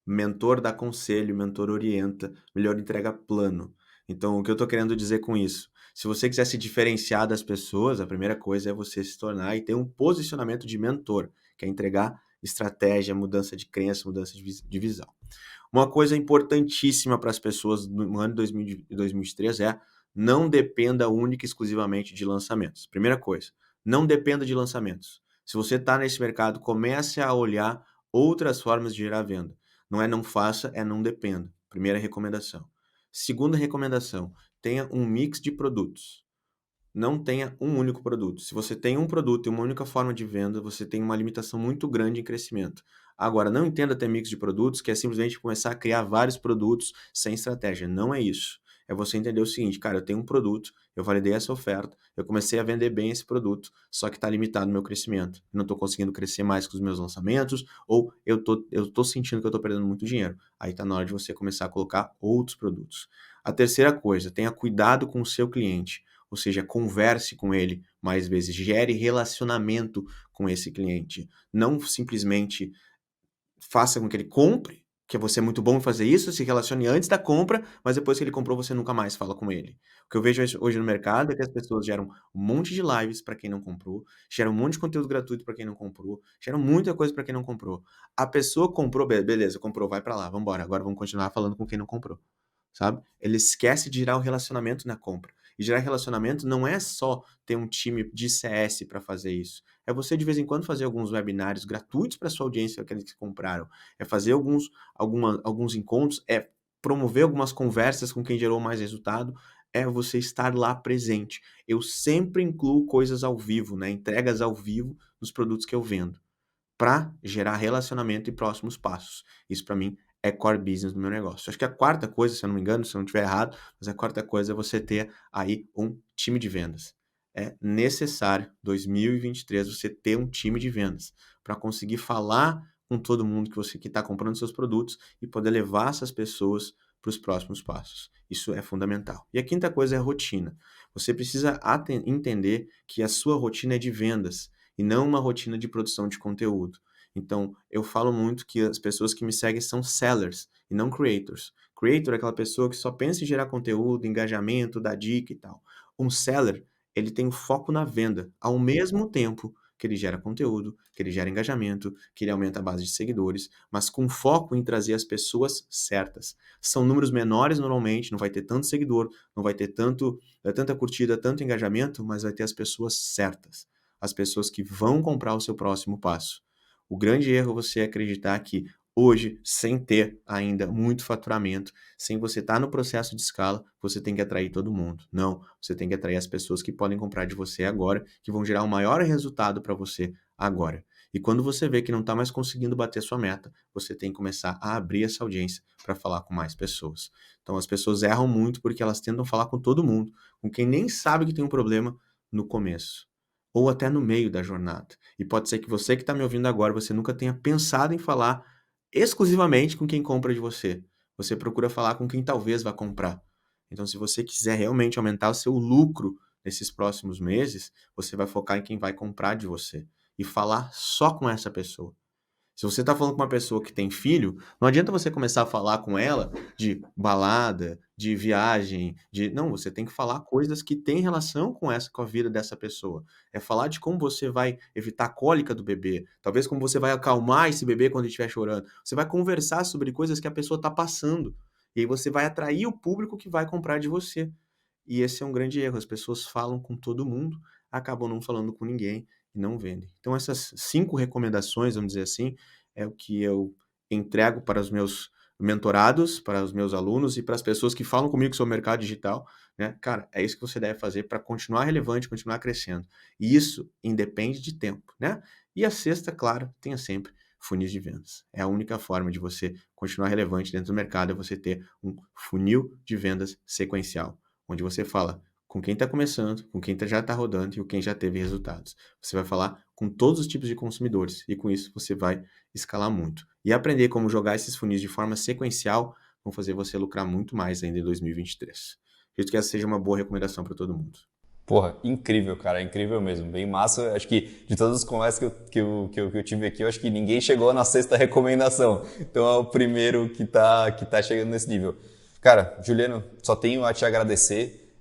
Mentor dá conselho, mentor orienta, melhor entrega plano. Então, o que eu estou querendo dizer com isso? Se você quiser se diferenciar das pessoas, a primeira coisa é você se tornar e ter um posicionamento de mentor, que é entregar estratégia, mudança de crença, mudança de visão. Uma coisa importantíssima para as pessoas no ano de 2023 é não dependa única e exclusivamente de lançamentos. Primeira coisa, não dependa de lançamentos. Se você está nesse mercado, comece a olhar outras formas de gerar venda. Não é não faça, é não dependa. Primeira recomendação. Segunda recomendação, tenha um mix de produtos. Não tenha um único produto. Se você tem um produto e uma única forma de venda, você tem uma limitação muito grande em crescimento. Agora, não entenda ter mix de produtos, que é simplesmente começar a criar vários produtos sem estratégia. Não é isso. É você entender o seguinte, cara, eu tenho um produto, eu validei essa oferta, eu comecei a vender bem esse produto, só que está limitado no meu crescimento. Eu não estou conseguindo crescer mais com os meus lançamentos, ou eu tô sentindo que eu estou perdendo muito dinheiro. Aí está na hora de você começar a colocar outros produtos. A terceira coisa, tenha cuidado com o seu cliente. Ou seja, converse com ele mais vezes, gere relacionamento com esse cliente. Não simplesmente faça com que ele compre, que você é muito bom em fazer isso, se relacione antes da compra, mas depois que ele comprou, você nunca mais fala com ele. O que eu vejo hoje no mercado é que as pessoas geram um monte de lives para quem não comprou, geram um monte de conteúdo gratuito para quem não comprou, geram muita coisa para quem não comprou. A pessoa comprou, beleza, comprou, vai para lá, vamos embora. Agora vamos continuar falando com quem não comprou, sabe? Ele esquece de gerar o relacionamento na compra. E gerar relacionamento não é só ter um time de CS para fazer isso. É você de vez em quando fazer alguns webinários gratuitos para sua audiência, aqueles que compraram. É fazer alguns encontros, é promover algumas conversas com quem gerou mais resultado, é você estar lá presente. Eu sempre incluo coisas ao vivo, né? Entregas ao vivo dos produtos que eu vendo, para gerar relacionamento e próximos passos. Isso para mim é core business do meu negócio. Acho que a quarta coisa, se eu não me engano, se eu não estiver errado, mas a quarta coisa é você ter aí um time de vendas. É necessário, 2023, você ter um time de vendas para conseguir falar com todo mundo que está comprando seus produtos e poder levar essas pessoas para os próximos passos. Isso é fundamental. E a quinta coisa é a rotina. Você precisa entender que a sua rotina é de vendas e não uma rotina de produção de conteúdo. Então, eu falo muito que as pessoas que me seguem são sellers e não creators. Creator é aquela pessoa que só pensa em gerar conteúdo, engajamento, dar dica e tal. Um seller, ele tem foco na venda, ao mesmo tempo que ele gera conteúdo, que ele gera engajamento, que ele aumenta a base de seguidores, mas com foco em trazer as pessoas certas. São números menores normalmente, não vai ter tanto seguidor, não vai ter tanta curtida, tanto engajamento, mas vai ter as pessoas certas, as pessoas que vão comprar o seu próximo passo. O grande erro é você acreditar que hoje, sem ter ainda muito faturamento, sem você estar no processo de escala, você tem que atrair todo mundo. Não, você tem que atrair as pessoas que podem comprar de você agora, que vão gerar o maior resultado para você agora. E quando você vê que não está mais conseguindo bater sua meta, você tem que começar a abrir essa audiência para falar com mais pessoas. Então as pessoas erram muito porque elas tentam falar com todo mundo, com quem nem sabe que tem um problema no começo ou até no meio da jornada. E pode ser que você que está me ouvindo agora, você nunca tenha pensado em falar exclusivamente com quem compra de você. Você procura falar com quem talvez vá comprar. Então, se você quiser realmente aumentar o seu lucro nesses próximos meses, você vai focar em quem vai comprar de você e falar só com essa pessoa. Se você está falando com uma pessoa que tem filho, não adianta você começar a falar com ela de balada, de viagem, de não, você tem que falar coisas que têm relação com a vida dessa pessoa. É falar de como você vai evitar a cólica do bebê, talvez como você vai acalmar esse bebê quando ele estiver chorando. Você vai conversar sobre coisas que a pessoa está passando. E aí você vai atrair o público que vai comprar de você. E esse é um grande erro. As pessoas falam com todo mundo, acabam não falando com ninguém e não vendem. Então, essas 5 recomendações, vamos dizer assim, é o que eu entrego para os meus mentorados, para os meus alunos e para as pessoas que falam comigo sobre o mercado digital, né? Cara, é isso que você deve fazer para continuar relevante, continuar crescendo. E isso independe de tempo, né? E a sexta, claro, tenha sempre funis de vendas. É a única forma de você continuar relevante dentro do mercado, é você ter um funil de vendas sequencial, onde você fala com quem está começando, com quem já está rodando e com quem já teve resultados. Você vai falar com todos os tipos de consumidores e com isso você vai escalar muito. E aprender como jogar esses funis de forma sequencial vão fazer você lucrar muito mais ainda em 2023. Acredito que essa seja uma boa recomendação para todo mundo. Porra, incrível, cara, incrível mesmo, bem massa. Acho que de todas as conversas que eu tive aqui, eu acho que ninguém chegou na sexta recomendação. Então é o primeiro que tá chegando nesse nível. Cara, Juliano, só tenho a te agradecer.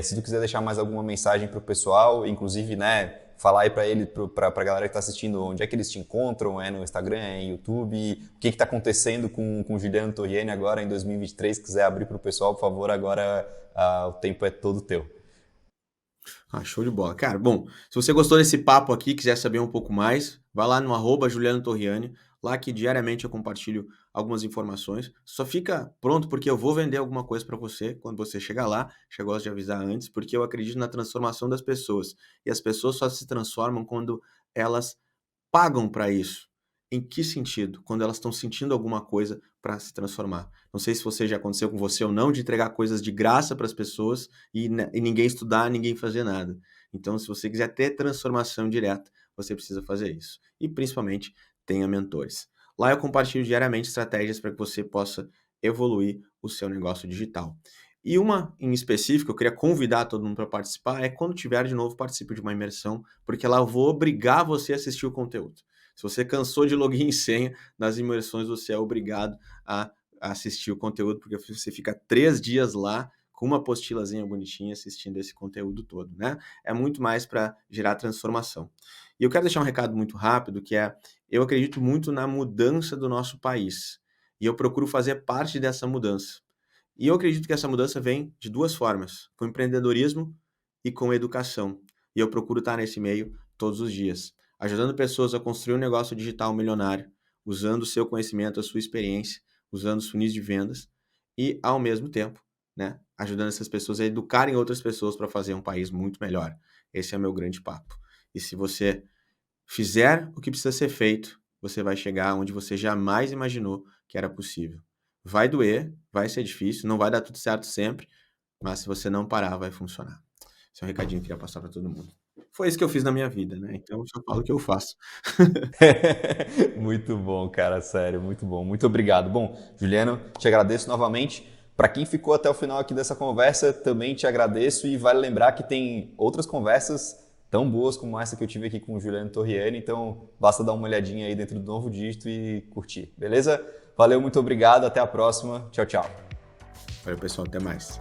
Se tu quiser deixar mais alguma mensagem pro pessoal, inclusive, né, falar aí pra ele, pra galera que tá assistindo, onde é que eles te encontram, é no Instagram, é no YouTube, o que tá acontecendo com o Juliano Torriani agora em 2023, se quiser abrir pro pessoal, por favor, agora o tempo é todo teu. Ah, show de bola. Cara, bom, se você gostou desse papo aqui, quiser saber um pouco mais, vai lá no Juliano Torriani, lá que diariamente eu compartilho algumas informações. Só fica pronto porque eu vou vender alguma coisa para você quando você chegar lá. Já gosto de avisar antes, porque eu acredito na transformação das pessoas. E as pessoas só se transformam quando elas pagam para isso. Em que sentido? Quando elas estão sentindo alguma coisa para se transformar. Não sei se você já aconteceu com você ou não, de entregar coisas de graça para as pessoas e ninguém estudar, ninguém fazer nada. Então, se você quiser ter transformação direta, você precisa fazer isso. E principalmente, tenha mentores. Lá eu compartilho diariamente estratégias para que você possa evoluir o seu negócio digital. E uma em específico, eu queria convidar todo mundo para participar, é quando tiver de novo, participe de uma imersão, porque lá eu vou obrigar você a assistir o conteúdo. Se você cansou de login e senha, nas imersões você é obrigado a assistir o conteúdo, porque você fica 3 dias lá com uma apostilazinha bonitinha assistindo esse conteúdo todo, né? É muito mais para gerar transformação. E eu quero deixar um recado muito rápido, que é, eu acredito muito na mudança do nosso país, e eu procuro fazer parte dessa mudança. E eu acredito que essa mudança vem de duas formas, com empreendedorismo e com educação. E eu procuro estar nesse meio todos os dias, ajudando pessoas a construir um negócio digital milionário, usando o seu conhecimento, a sua experiência, usando os funis de vendas e, ao mesmo tempo, né, ajudando essas pessoas a educarem outras pessoas para fazer um país muito melhor. Esse é o meu grande papo. E se você fizer o que precisa ser feito, você vai chegar onde você jamais imaginou que era possível. Vai doer, vai ser difícil, não vai dar tudo certo sempre, mas se você não parar, vai funcionar. Esse é um recadinho que eu queria passar para todo mundo. Foi isso que eu fiz na minha vida, né? Então eu só falo o que eu faço. Muito bom, cara, sério, muito bom. Muito obrigado. Bom, Juliano, te agradeço novamente. Para quem ficou até o final aqui dessa conversa, também te agradeço e vale lembrar que tem outras conversas tão boas como essa que eu tive aqui com o Juliano Torriani, então basta dar uma olhadinha aí dentro do Novo Dígito e curtir, beleza? Valeu, muito obrigado, até a próxima. Tchau, tchau. Valeu, pessoal, até mais.